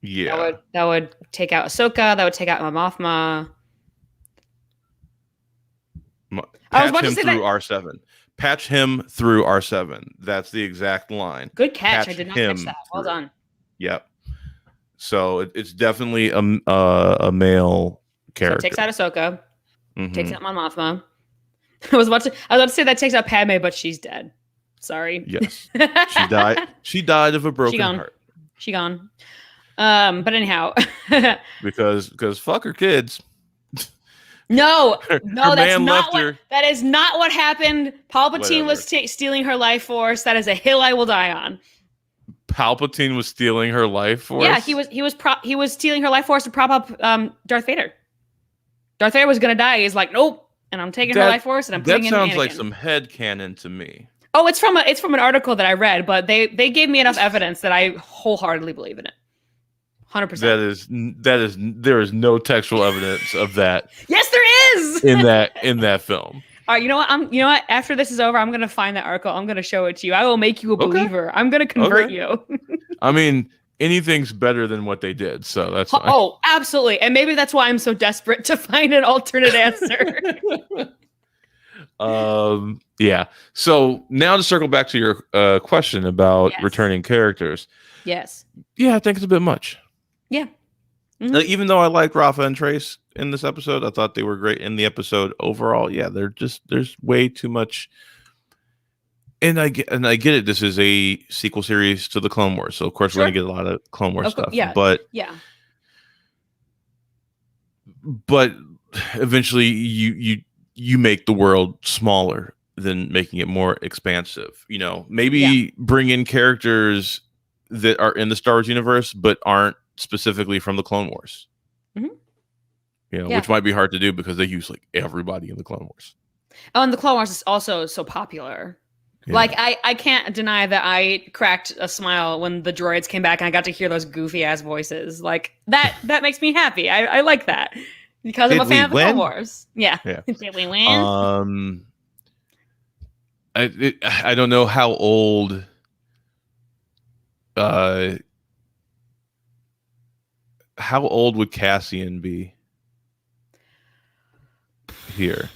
Yeah, that would take out Ahsoka. That would take out Mothma. Patch him through R7. Patch him through R7. That's the exact line. Good catch. I did not catch that. Well done. Yep. So it's definitely a male character. So it takes out Ahsoka. Takes out Mon Mothma. I was about to say that takes out Padme, but she's dead. Sorry. Yes. She died. She died of a broken heart. She gone. But anyhow. because fuck her kids. No, her no, man left her. that is not what happened. Palpatine Whatever. was stealing her life force. That is a hill I will die on. Palpatine was stealing her life force. Yeah, he was stealing her life force to prop up Darth Vader. Darth Vader was gonna die. He's like, nope, and I'm taking her life force and I'm putting in Anakin. That sounds like some headcanon to me. Oh, it's from an article that I read, but they gave me enough evidence that I wholeheartedly believe in it. 100%. There is no textual evidence of that. Yes, there is in that film. All right, you know what? After this is over, I'm gonna find that article. I'm gonna show it to you. I will make you a believer. I'm gonna convert you. I mean, anything's better than what they did, so that's fine. Oh, absolutely. And maybe that's why I'm so desperate to find an alternate answer. Yeah. So now to circle back to your question about returning characters. Yes. Yeah, I think it's a bit much. Yeah. Mm-hmm. Even though I liked Rafa and Trace in this episode, I thought they were great in the episode overall. Yeah, there's way too much. And I get it. This is a sequel series to the Clone Wars, so of course we're gonna get a lot of Clone Wars stuff. Yeah. But eventually you make the world smaller than making it more expansive. You know, maybe bring in characters that are in the Star Wars universe but aren't specifically from the Clone Wars. Mm-hmm. You know, which might be hard to do because they use like everybody in the Clone Wars. Oh, and the Clone Wars is also so popular. Yeah. Like I can't deny that I cracked a smile when the droids came back and I got to hear those goofy ass voices. Like that makes me happy. I like that because I'm a fan of the Clone Wars. Yeah. Did we win? I don't know how old. How old would Cassian be here?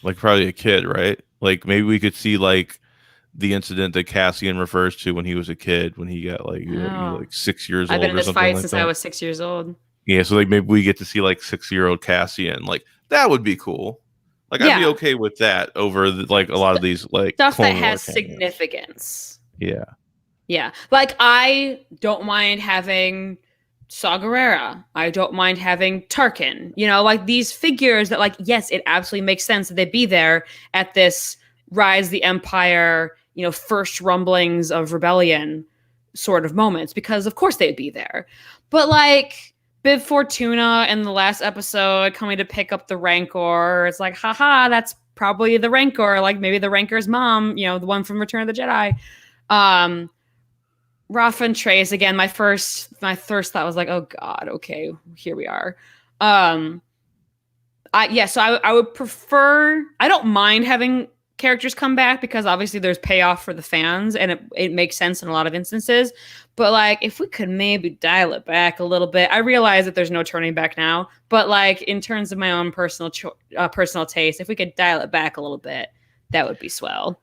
Like probably a kid, right? Like maybe we could see like the incident that Cassian refers to when he was a kid, when he got like, like 6 years old. I've been in this fight since I was 6 years old. Yeah, so like maybe we get to see like 6-year-old Cassian. Like that would be cool. Like I'd be okay with that over like a lot of these like stuff that has significance. Yeah. Yeah. Like I don't mind having Saw Gerrera. I don't mind having Tarkin. You know, like these figures that like, yes, it absolutely makes sense that they be there at this Rise of the Empire, you know, first rumblings of rebellion sort of moments, because of course they'd be there. But like Bib Fortuna in the last episode coming to pick up the Rancor, it's like, haha, that's probably the Rancor, like maybe the Rancor's mom, you know, the one from Return of the Jedi. Rafa and Trace, again, my first thought was like, oh God, okay, here we are. So I would prefer, I don't mind having characters come back because obviously there's payoff for the fans and it makes sense in a lot of instances. But like, if we could maybe dial it back a little bit, I realize that there's no turning back now, but like in terms of my own personal taste, if we could dial it back a little bit, that would be swell.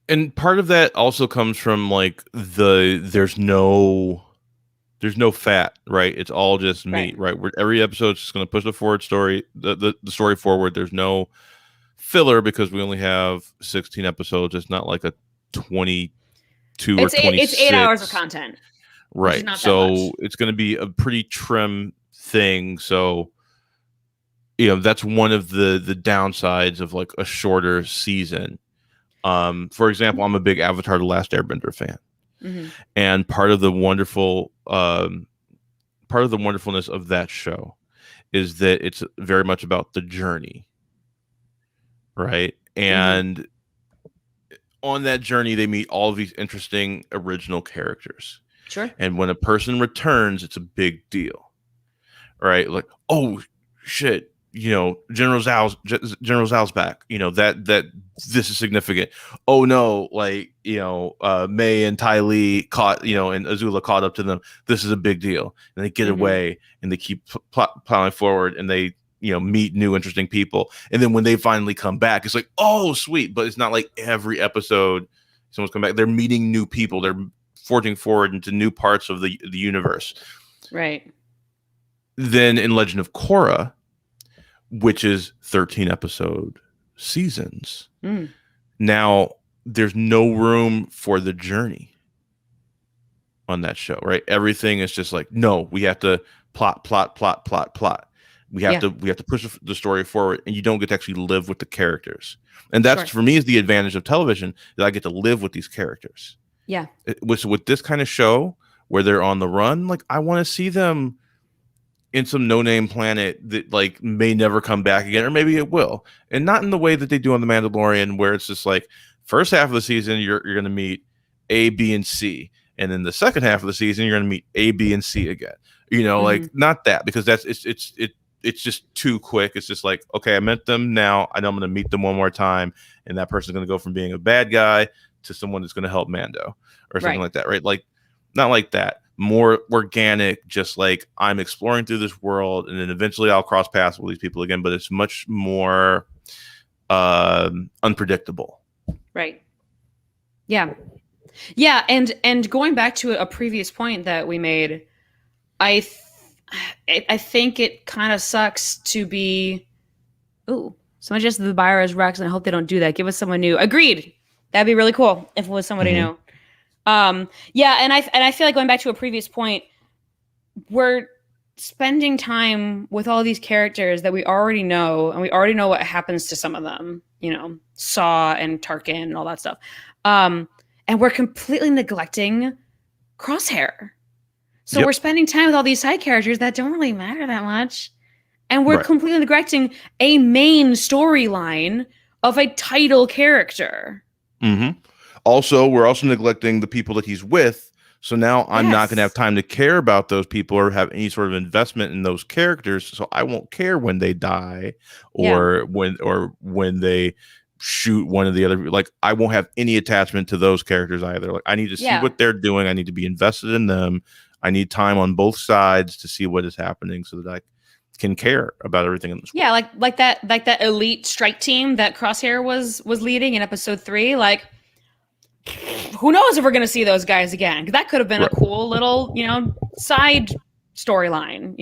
And part of that also comes from like there's no fat, right? It's all just meat, right? Where every episode's just going to push the forward story, the story forward. There's no filler because we only have 16 episodes. It's not like a 22 or 26. It's 8 hours of content, right? So it's going to be a pretty trim thing. So you know that's one of the downsides of like a shorter season. For example, I'm a big Avatar: The Last Airbender fan, and part of the wonderfulness of that show is that it's very much about the journey, right? And on that journey, they meet all of these interesting original characters. Sure. And when a person returns, it's a big deal, right? Like, oh shit. You know, General Zhao's back. You know, that this is significant. Oh no, like, you know, May and Ty Lee caught, you know, and Azula caught up to them. This is a big deal. And they get away and they keep plowing forward and they, you know, meet new interesting people. And then when they finally come back, it's like, oh sweet. But it's not like every episode someone's come back. They're meeting new people. They're forging forward into new parts of the universe. Right. Then in Legend of Korra, which is 13 episode seasons. Now there's no room for the journey on that show, right? Everything is just like, no, we have to plot. We have Yeah. to push the story forward, and you don't get to actually live with the characters. And that's Sure. for me is the advantage of television, that I get to live with these characters. Yeah. With this kind of show where they're on the run, like I want to see them in some no-name planet that like may never come back again, or maybe it will, and not in the way that they do on the Mandalorian, where it's just like first half of the season you're going to meet A, B, and C, and then the second half of the season you're going to meet A, B, and C again. Like not that, because that's it's just too quick. It's just like, okay, I met them, now I know I'm going to meet them one more time, and that person's going to go from being a bad guy to someone that's going to help Mando or something like that, right? Like not like that. More organic, just like I'm exploring through this world, and then eventually I'll cross paths with these people again, but it's much more unpredictable. Right. Yeah. And going back to a previous point that we made, I think it kind of sucks to be. Ooh, someone just the buyer is Rex, and I hope they don't do that. Give us someone new. Agreed. That'd be really cool if it was somebody new. Yeah, and I feel like going back to a previous point, we're spending time with all these characters that we already know, and we already know what happens to some of them, Saw and Tarkin and all that stuff. And we're completely neglecting Crosshair. So we're spending time with all these side characters that don't really matter that much. And we're completely neglecting a main storyline of a title character. Also, we're also neglecting the people that he's with. So now I'm not going to have time to care about those people or have any sort of investment in those characters. So I won't care when they die or when they shoot one of the other. Like I won't have any attachment to those characters either. Like I need to see what they're doing. I need to be invested in them. I need time on both sides to see what is happening so that I can care about everything in this world. Yeah, like that elite strike team that Crosshair was leading in episode 3. Like, who knows if we're going to see those guys again? That could have been a cool little, side storyline.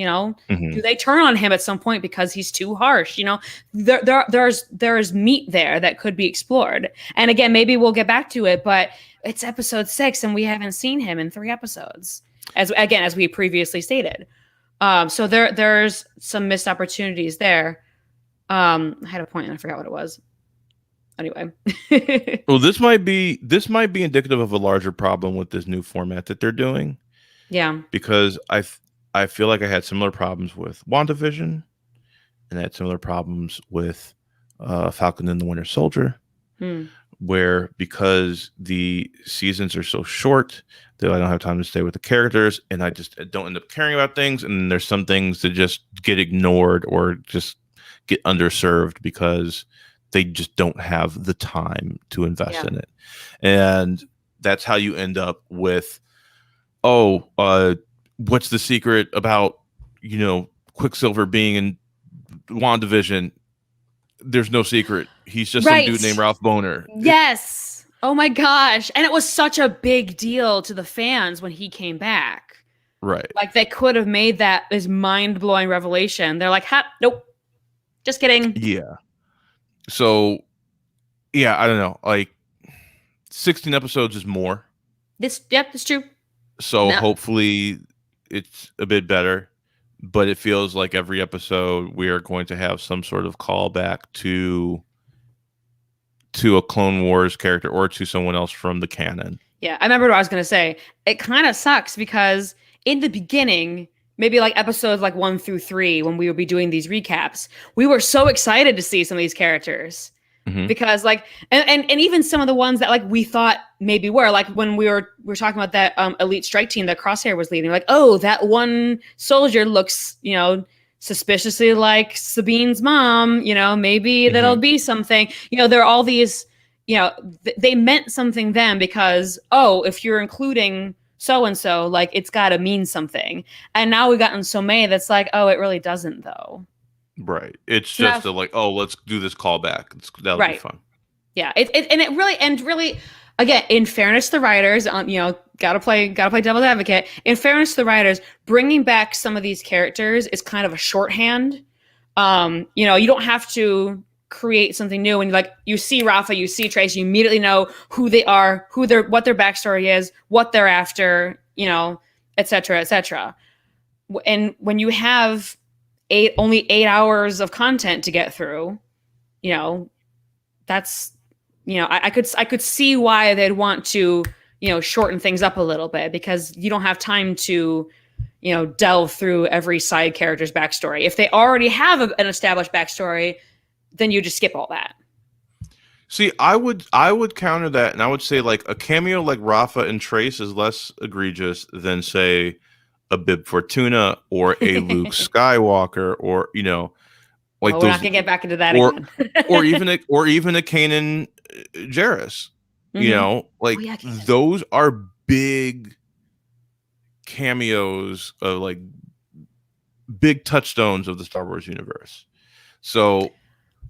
Do they turn on him at some point because he's too harsh? There's meat there that could be explored. And again, maybe we'll get back to it, but it's episode 6 and we haven't seen him in 3 episodes, as we previously stated. So there's some missed opportunities there. I had a point and I forgot what it was. Anyway. Well, this might be indicative of a larger problem with this new format that they're doing. Yeah. Because I feel like I had similar problems with WandaVision, and I had similar problems with Falcon and the Winter Soldier, where because the seasons are so short that I don't have time to stay with the characters, and I just don't end up caring about things, and there's some things that just get ignored or just get underserved because they just don't have the time to invest in it. And that's how you end up with, what's the secret about, Quicksilver being in WandaVision? There's no secret. He's just some dude named Ralph Boner. Yes. Oh my gosh. And it was such a big deal to the fans when he came back. Right. Like they could have made that this mind-blowing revelation. They're like, nope. Just kidding. Yeah. So, yeah, I don't know. Like 16 episodes is more. That's true. So hopefully it's a bit better, but it feels like every episode we are going to have some sort of callback to a Clone Wars character or to someone else from the canon. Yeah, I remember what I was going to say. It kind of sucks because in the beginning, maybe like episodes like 1 through 3, when we would be doing these recaps, we were so excited to see some of these characters. Because like, and even some of the ones that like we thought maybe were like when we were talking about that elite strike team that Crosshair was leading, like, oh, that one soldier looks, suspiciously like Sabine's mom, maybe that'll be something, there are all these, they meant something then because, if you're including so-and-so, like it's got to mean something. And now we've gotten so many that's like, oh, it really doesn't though. Right. It's just let's do this callback. That'll be fun. Yeah. It really, again, in fairness to the writers, gotta play devil's advocate. In fairness to the writers, bringing back some of these characters is kind of a shorthand. You don't have to create something new. And you see Rafa, you see Trace, you immediately know who they are, what their backstory is, what they're after, et cetera, et cetera. And when you have only 8 hours of content to get through. You know, that's I could see why they'd want to shorten things up a little bit because you don't have time to delve through every side character's backstory. If they already have an established backstory, then you just skip all that. See, I would counter that, and I would say like a cameo like Rafa and Trace is less egregious than say a Bib Fortuna or a Luke Skywalker, or like Well, we're not those, gonna get back into that or again. or even a Kanan Jarrus. Oh Like yeah, Kanan. those are big cameos of like big touchstones of the Star Wars universe. So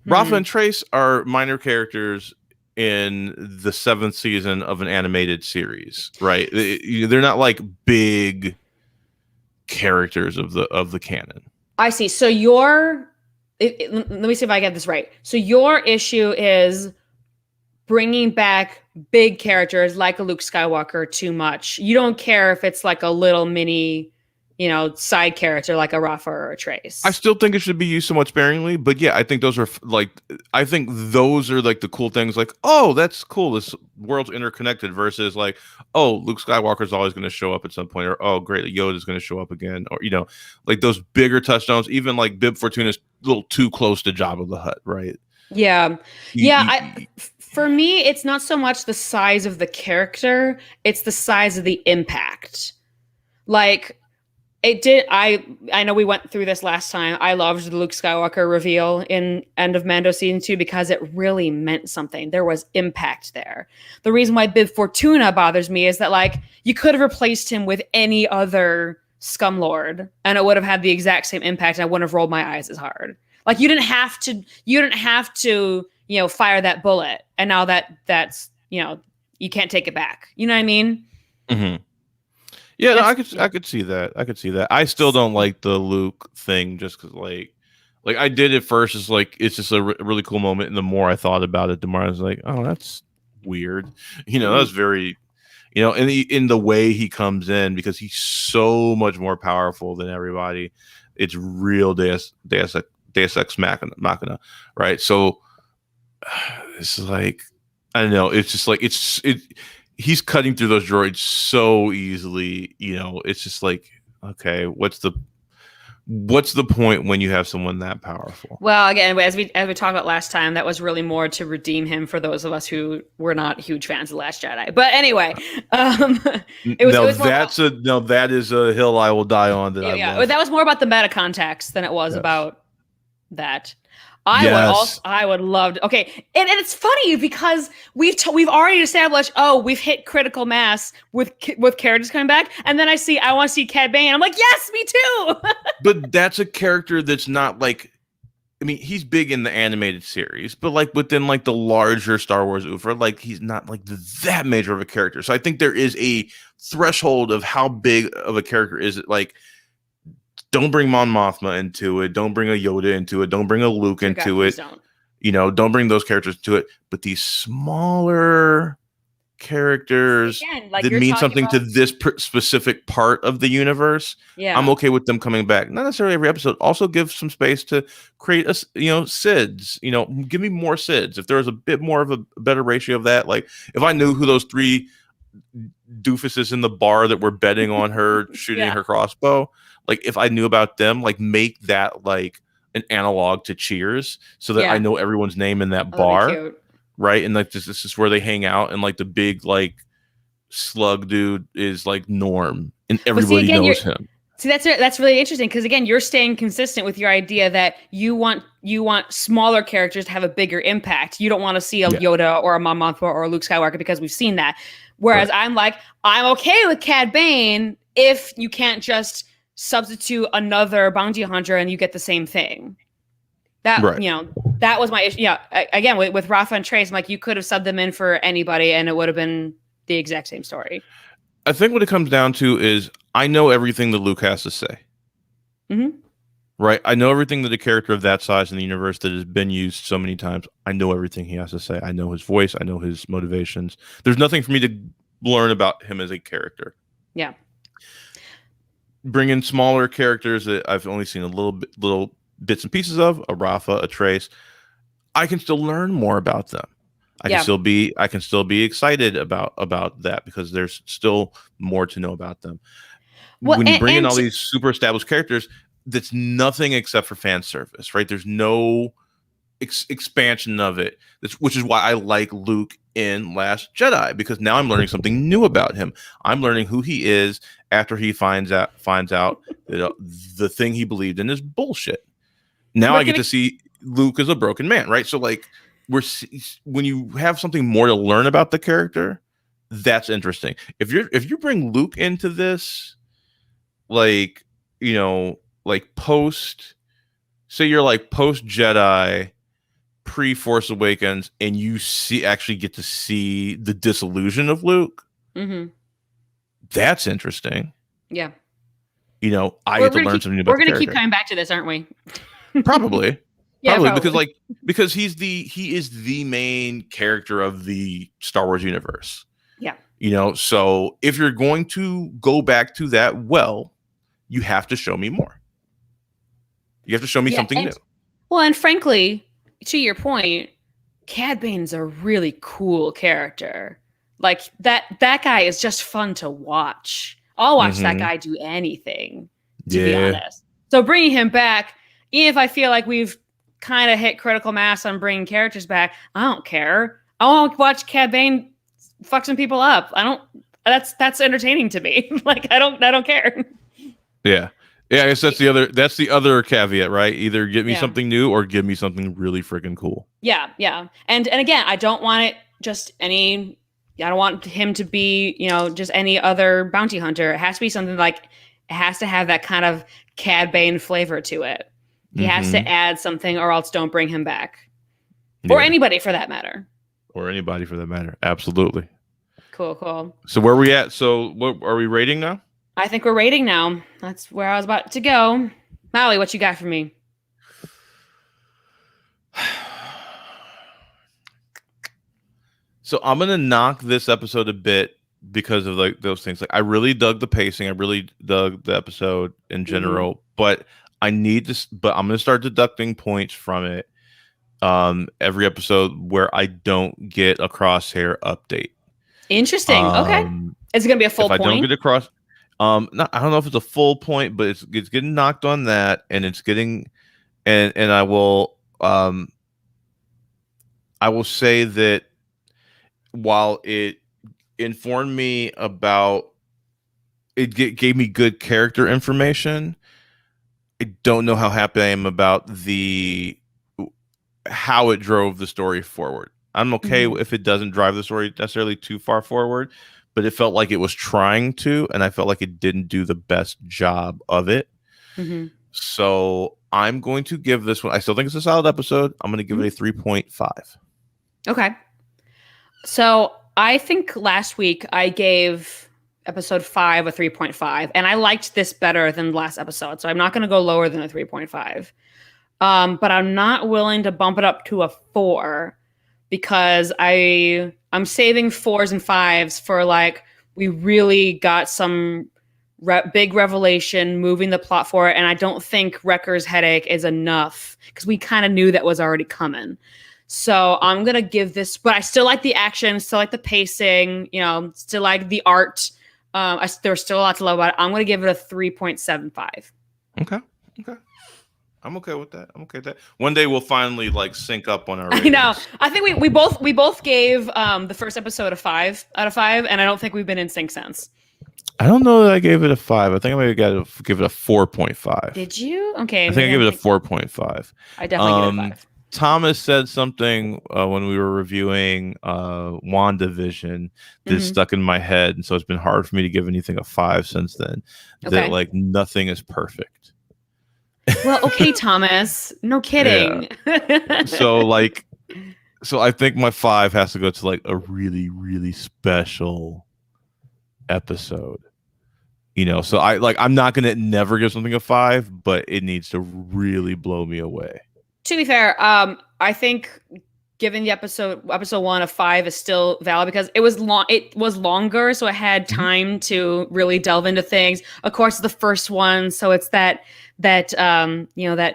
Rafa and Trace are minor characters in the 7th season of an animated series, right? They're not like big characters of the canon. I see. So let me see if I get this right. So your issue is bringing back big characters like a Luke Skywalker too much. You don't care if it's like a little mini, side character like a Rafa or a Trace. I still think it should be used somewhat sparingly, but yeah, I think those are I think those are like the cool things. Like, oh, that's cool. This world's interconnected. Versus like, oh, Luke Skywalker's always going to show up at some point, or oh, great, Yoda's going to show up again, or like those bigger touchdowns. Even like Bib Fortuna's a little too close to Jabba the Hutt, right? Yeah, for me, it's not so much the size of the character; it's the size of the impact. Like it did. I know we went through this last time. I loved the Luke Skywalker reveal in End of Mando season 2 because it really meant something. There was impact there. The reason why Bib Fortuna bothers me is that like you could have replaced him with any other scumlord, and it would have had the exact same impact. And I wouldn't have rolled my eyes as hard. Like you didn't have to. You didn't have to. Fire that bullet, and now that's you can't take it back. You know what I mean? Mm-hmm. Yeah, no, I could see that. I could see that. I still don't like the Luke thing just because like I did it first. It's like it's just a really cool moment, and the more I thought about it, the more I was like, oh, that's weird. That's very in the way he comes in because he's so much more powerful than everybody. It's real Deus Ex Machina, right? So it's like I don't know. It's just like he's cutting through those droids so easily. It's just like, okay, what's the point when you have someone that powerful? Well, again, as we talked about last time, that was really more to redeem him for those of us who were not huge fans of Last Jedi. But anyway, it was that is a hill I will die on. That was more about the meta context than it was about that. I would love to, okay, and it's funny because we've already established we've hit critical mass with characters coming back, and then I want to see Cad Bane. I'm like, yes, me too. But that's a character that's not like, I mean, he's big in the animated series, but like within like the larger Star Wars oeuvre, like he's not like that major of a character. So I think there is a threshold of how big of a character is it. Like, don't bring Mon Mothma into it. Don't bring a Yoda into it. Don't bring a Luke into it. Don't bring those characters to it. But these smaller characters that mean something to this specific part of the universe, I'm okay with them coming back. Not necessarily every episode. Also give some space to create Sids. Give me more Sids. If there was a bit more of a better ratio of that, like if I knew who those 3 doofuses in the bar that were betting on her shooting her crossbow, like if I knew about them, like make that like an analog to Cheers so that I know everyone's name in that bar, right? And like this is where they hang out, and like the big like slug dude is like Norm, and everybody knows him. See, that's really interesting because again, you're staying consistent with your idea that you want smaller characters to have a bigger impact. You don't want to see a Yoda or a Mon Mothma or a Luke Skywalker because we've seen that. Whereas I'm okay with Cad Bane if you can't just substitute another bounty hunter and you get the same thing. That that was my issue. Yeah, again with Rafa and Trace, I'm like, you could have subbed them in for anybody and it would have been the exact same story. I think what it comes down to is I know everything that Luke has to say. Mm-hmm. Right? I know everything that a character of that size in the universe that has been used so many times, I know everything he has to say. I know his voice. I know his motivations. There's nothing for me to learn about him as a character. Yeah. bring in smaller characters that I've only seen little bits and pieces of, a Rafa, a Trace. I can still learn more about them. I can Yeah. still be excited about that because there's still more to know about them. Well, When you bring in and all these super established characters, that's nothing except for fan service, right? There's no expansion of it, which is why I like Luke in Last Jedi, because now I'm learning something new about him. I'm learning who he is after he finds out that the thing he believed in is bullshit. Now I get to see Luke as a broken man, right? So like when you have something more to learn about the character, that's interesting. If you bring Luke into this, like, like say you're like post Jedi, pre Force Awakens, and you actually get to see the disillusion of Luke. mm-hmm. That's interesting. Yeah. I get to learn something about the character. We're going to keep coming back to this, aren't we? Probably. Yeah, probably. because he is the main character of the Star Wars universe. Yeah. So if you're going to go back to that, you have to show me more. You have to show me something new. Well, and frankly, to your point, Cad Bane's a really cool character. Like that guy is just fun to watch. I'll watch that guy do anything, to be honest. So bringing him back, even if I feel like we've kind of hit critical mass on bringing characters back, I don't care. I want to watch Cad Bane fuck some people up. That's entertaining to me. Like I don't care. Yeah. Yeah, I guess that's the other caveat, right? Either get me something new or give me something really freaking cool. Yeah, yeah. And again, I don't want it I don't want him to be, just any other bounty hunter. It has to be something like, it has to have that kind of Cad Bane flavor to it. He has to add something, or else don't bring him back. Or anybody for that matter. Absolutely. Cool. So where are we at? So what are we rating now? I think we're rating now. That's where I was about to go. Maui, what you got for me? So I'm going to knock this episode a bit because of like those things. Like I really dug the pacing. I really dug the episode in general, but I'm going to start deducting points from it every episode where I don't get a Crosshair update. Interesting. Okay. Is it going to be a full point? If I don't get across, I don't know if it's a full point, but it's getting knocked on that, and it's getting, and I will say that while it informed me about, gave me good character information, I don't know how happy I am about how it drove the story forward. I'm okay if it doesn't drive the story necessarily too far forward, but it felt like it was trying to, and I felt like it didn't do the best job of it. So I'm going to give this one, I still think it's a solid episode. I'm going to give it a 3.5. Okay. So I think last week I gave episode 5 a 3.5, and I liked this better than the last episode. So I'm not going to go lower than a 3.5. But I'm not willing to bump it up to a 4 because I'm saving 4s and 5s for like, we really got some big revelation moving the plot forward. And I don't think Wrecker's headache is enough because we kind of knew that was already coming. So I'm going to give this, but I still like the action, still like the pacing, still like the art. There's still a lot to love about it. I'm going to give it a 3.75. Okay. I'm okay with that. One day we'll finally like sync up on our ratings. I know. I think we both gave the first episode a 5 out of 5, and I don't think we've been in sync since. I don't know that I gave it a 5. I think I maybe got to give it a 4.5. Did you? Okay. I think I gave it a 4.5. I definitely gave it a 5. Thomas said something when we were reviewing WandaVision that stuck in my head, and so it's been hard for me to give anything a 5 since then. Okay. That like nothing is perfect. Well, okay, Thomas. No kidding. Yeah. So I think my 5 has to go to like a really, really special episode. So I'm not gonna never give something a 5, but it needs to really blow me away. To be fair, I think giving the episode 1 of 5 is still valid because it was long. It was longer, so it had time to really delve into things. Of course, the first one, so it's that that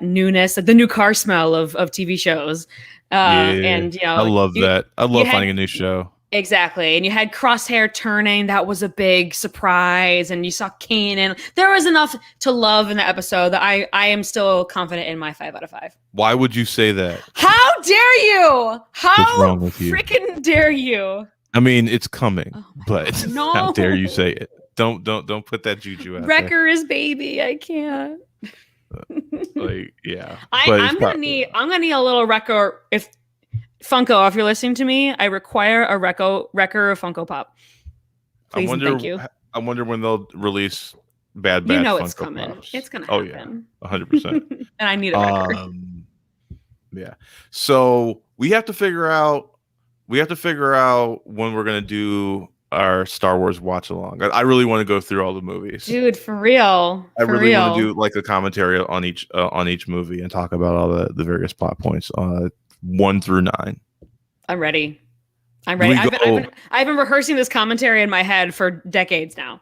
newness, the new car smell of TV shows. Yeah, And I love that. I you love had finding a new show. exactly, and you had Crosshair turning. That was a big surprise, and you saw Kanan. There was enough to love in the episode that I am still confident in my 5 out of 5. Why would you say that? How dare you? How What's wrong with you? freaking dare you? I mean, it's coming, Oh my but God, no. how dare you say it? Don't put that juju out Wrecker is baby. I can't. there. Like, yeah. I'm gonna need a little Wrecker. If Funko, if you're listening to me, I require a Wrecker Funko Pop. Please and thank you. I wonder when they'll release Bad Batch. You know it's Funko coming. Pops. It's gonna Oh happen. yeah, 100%. And I need a Wrecker. Yeah. So we have to figure out when we're gonna do our Star Wars watch along. I really want to go through all the movies, dude. For real. I really want to do like a commentary on each movie and talk about all the various plot points, 1 through 9. I'm ready. I've been rehearsing this commentary in my head for decades now.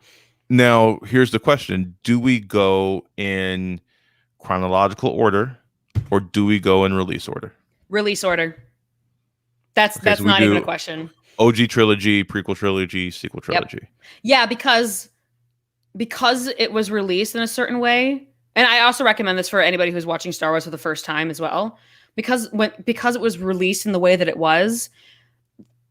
Now, here's the question: do we go in chronological order, or do we go in release order? Release order. That's not even a question. OG trilogy, prequel trilogy, sequel trilogy. Yep. Yeah, because it was released in a certain way, and I also recommend this for anybody who's watching Star Wars for the first time as well. Because it was released in the way that it was,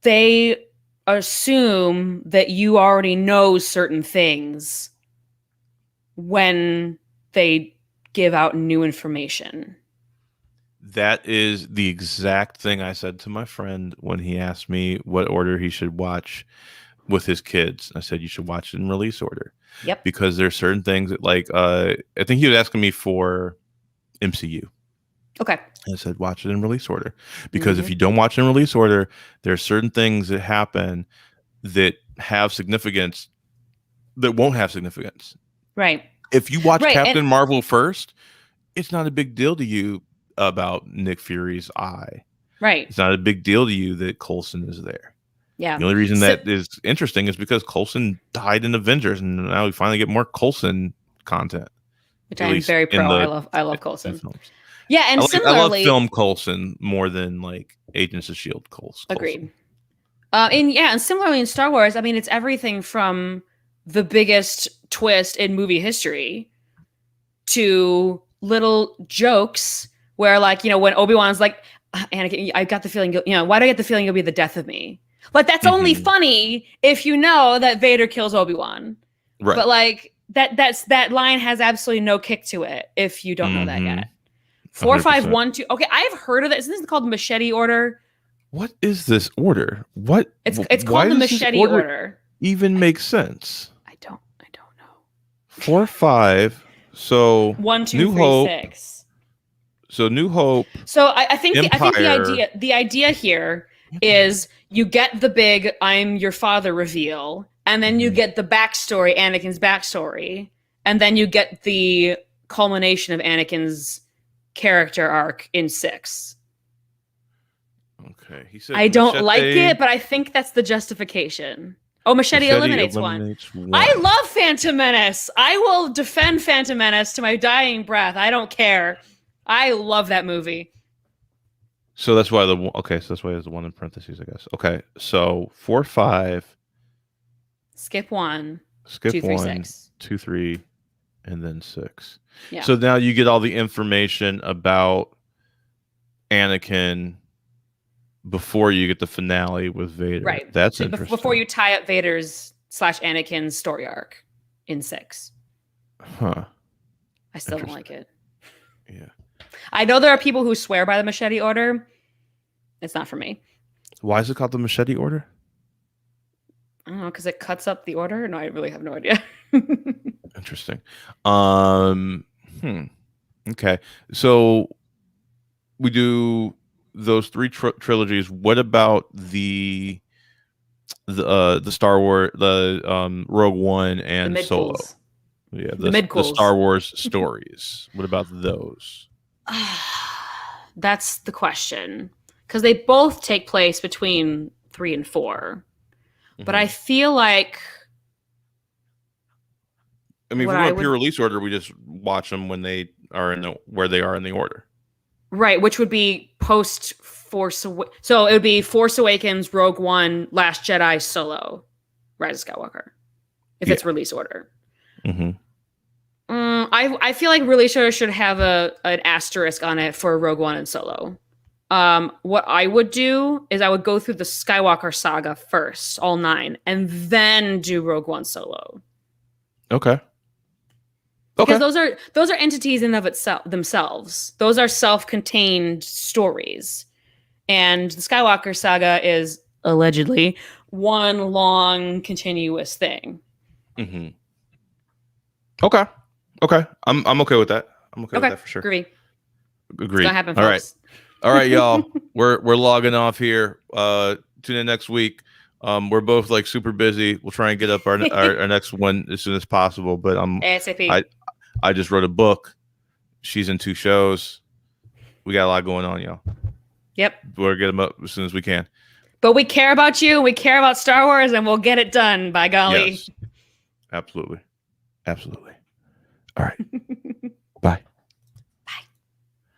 they assume that you already know certain things when they give out new information. That is the exact thing I said to my friend when he asked me what order he should watch with his kids. I said, you should watch it in release order. Yep. Because there's certain things that, like, I think he was asking me for MCU. Okay. I said, watch it in release order. Because if you don't watch it in release order, there's certain things that happen that have significance that won't have significance. Right. If you watch Captain Marvel first, it's not a big deal to you about Nick Fury's eye. Right. It's not a big deal to you that Coulson is there. Yeah. The only reason that is interesting is because Coulson died in Avengers, and now we finally get more Coulson content. Which I am very pro. I love Coulson. Yeah, and similarly, I love film Coulson more than like Agents of S.H.I.E.L.D. Coulson. Agreed. And similarly in Star Wars, I mean, it's everything from the biggest twist in movie history to little jokes where, like, you know, when Obi-Wan's like, Anakin, I got the feeling, you know, why do I get the feeling you'll be the death of me? Like, that's only funny if you know that Vader kills Obi-Wan. Right. But like that line has absolutely no kick to it if you don't know that yet. 4, 5, 1, 2. Okay, I've heard of this. Isn't this called the Machete Order? What is this order? What? It's called the Machete Order. Even makes sense? I don't know. 4, 5. So 1, 2, New 3, Hope. 6. So New Hope. So I think the idea here is you get the big "I'm your father" reveal, and then you get the backstory, Anakin's backstory, and then you get the culmination of Anakin's character arc in 6. Okay, he said I don't like it, but I think that's the justification. Oh, Machete eliminates one. I love Phantom Menace. I will defend Phantom Menace to my dying breath. I don't care. I love that movie. So that's why there's the one in parentheses, I guess. Okay, so 4, 5. Skip 1. Skip 2, 3, 1, 6. 2, 3, and then 6. Yeah. So now you get all the information about Anakin before you get the finale with Vader. Right. That's so interesting. Before you tie up Vader's / Anakin's story arc in 6. Huh. I still don't like it. Yeah. I know there are people who swear by the Machete Order. It's not for me. Why is it called the Machete Order? I don't know, because it cuts up the order. No, I really have no idea. Interesting. Okay. So we do those 3 trilogies. What about the Star Wars, the Rogue One and Solo? Yeah, the Star Wars stories. What about those? That's the question. because they both take place between 3 and 4. But I feel like, I mean, if we want pure release order, we just watch them when they are where they are in the order. Right, which would be post Force. So it would be Force Awakens, Rogue One, Last Jedi, Solo, Rise of Skywalker. If it's release order. I feel like release order should have an asterisk on it for Rogue One and Solo. What I would do is I would go through the Skywalker saga first, all 9, and then do Rogue One Solo. Okay. Because those are entities in of themselves. Those are self-contained stories. And the Skywalker saga is allegedly one long continuous thing. Okay. I'm okay with that. I'm okay with that for sure. Agree. Agreed. It's gonna happen, all folks. All right, y'all. We're logging off here. Tune in next week. We're both like super busy. We'll try and get up our next one as soon as possible. But ASAP. I just wrote a book. She's in 2 shows. We got a lot going on, y'all. Yep. We'll get them up as soon as we can. But we care about you. We care about Star Wars, and we'll get it done. By golly. Yes. Absolutely. All right.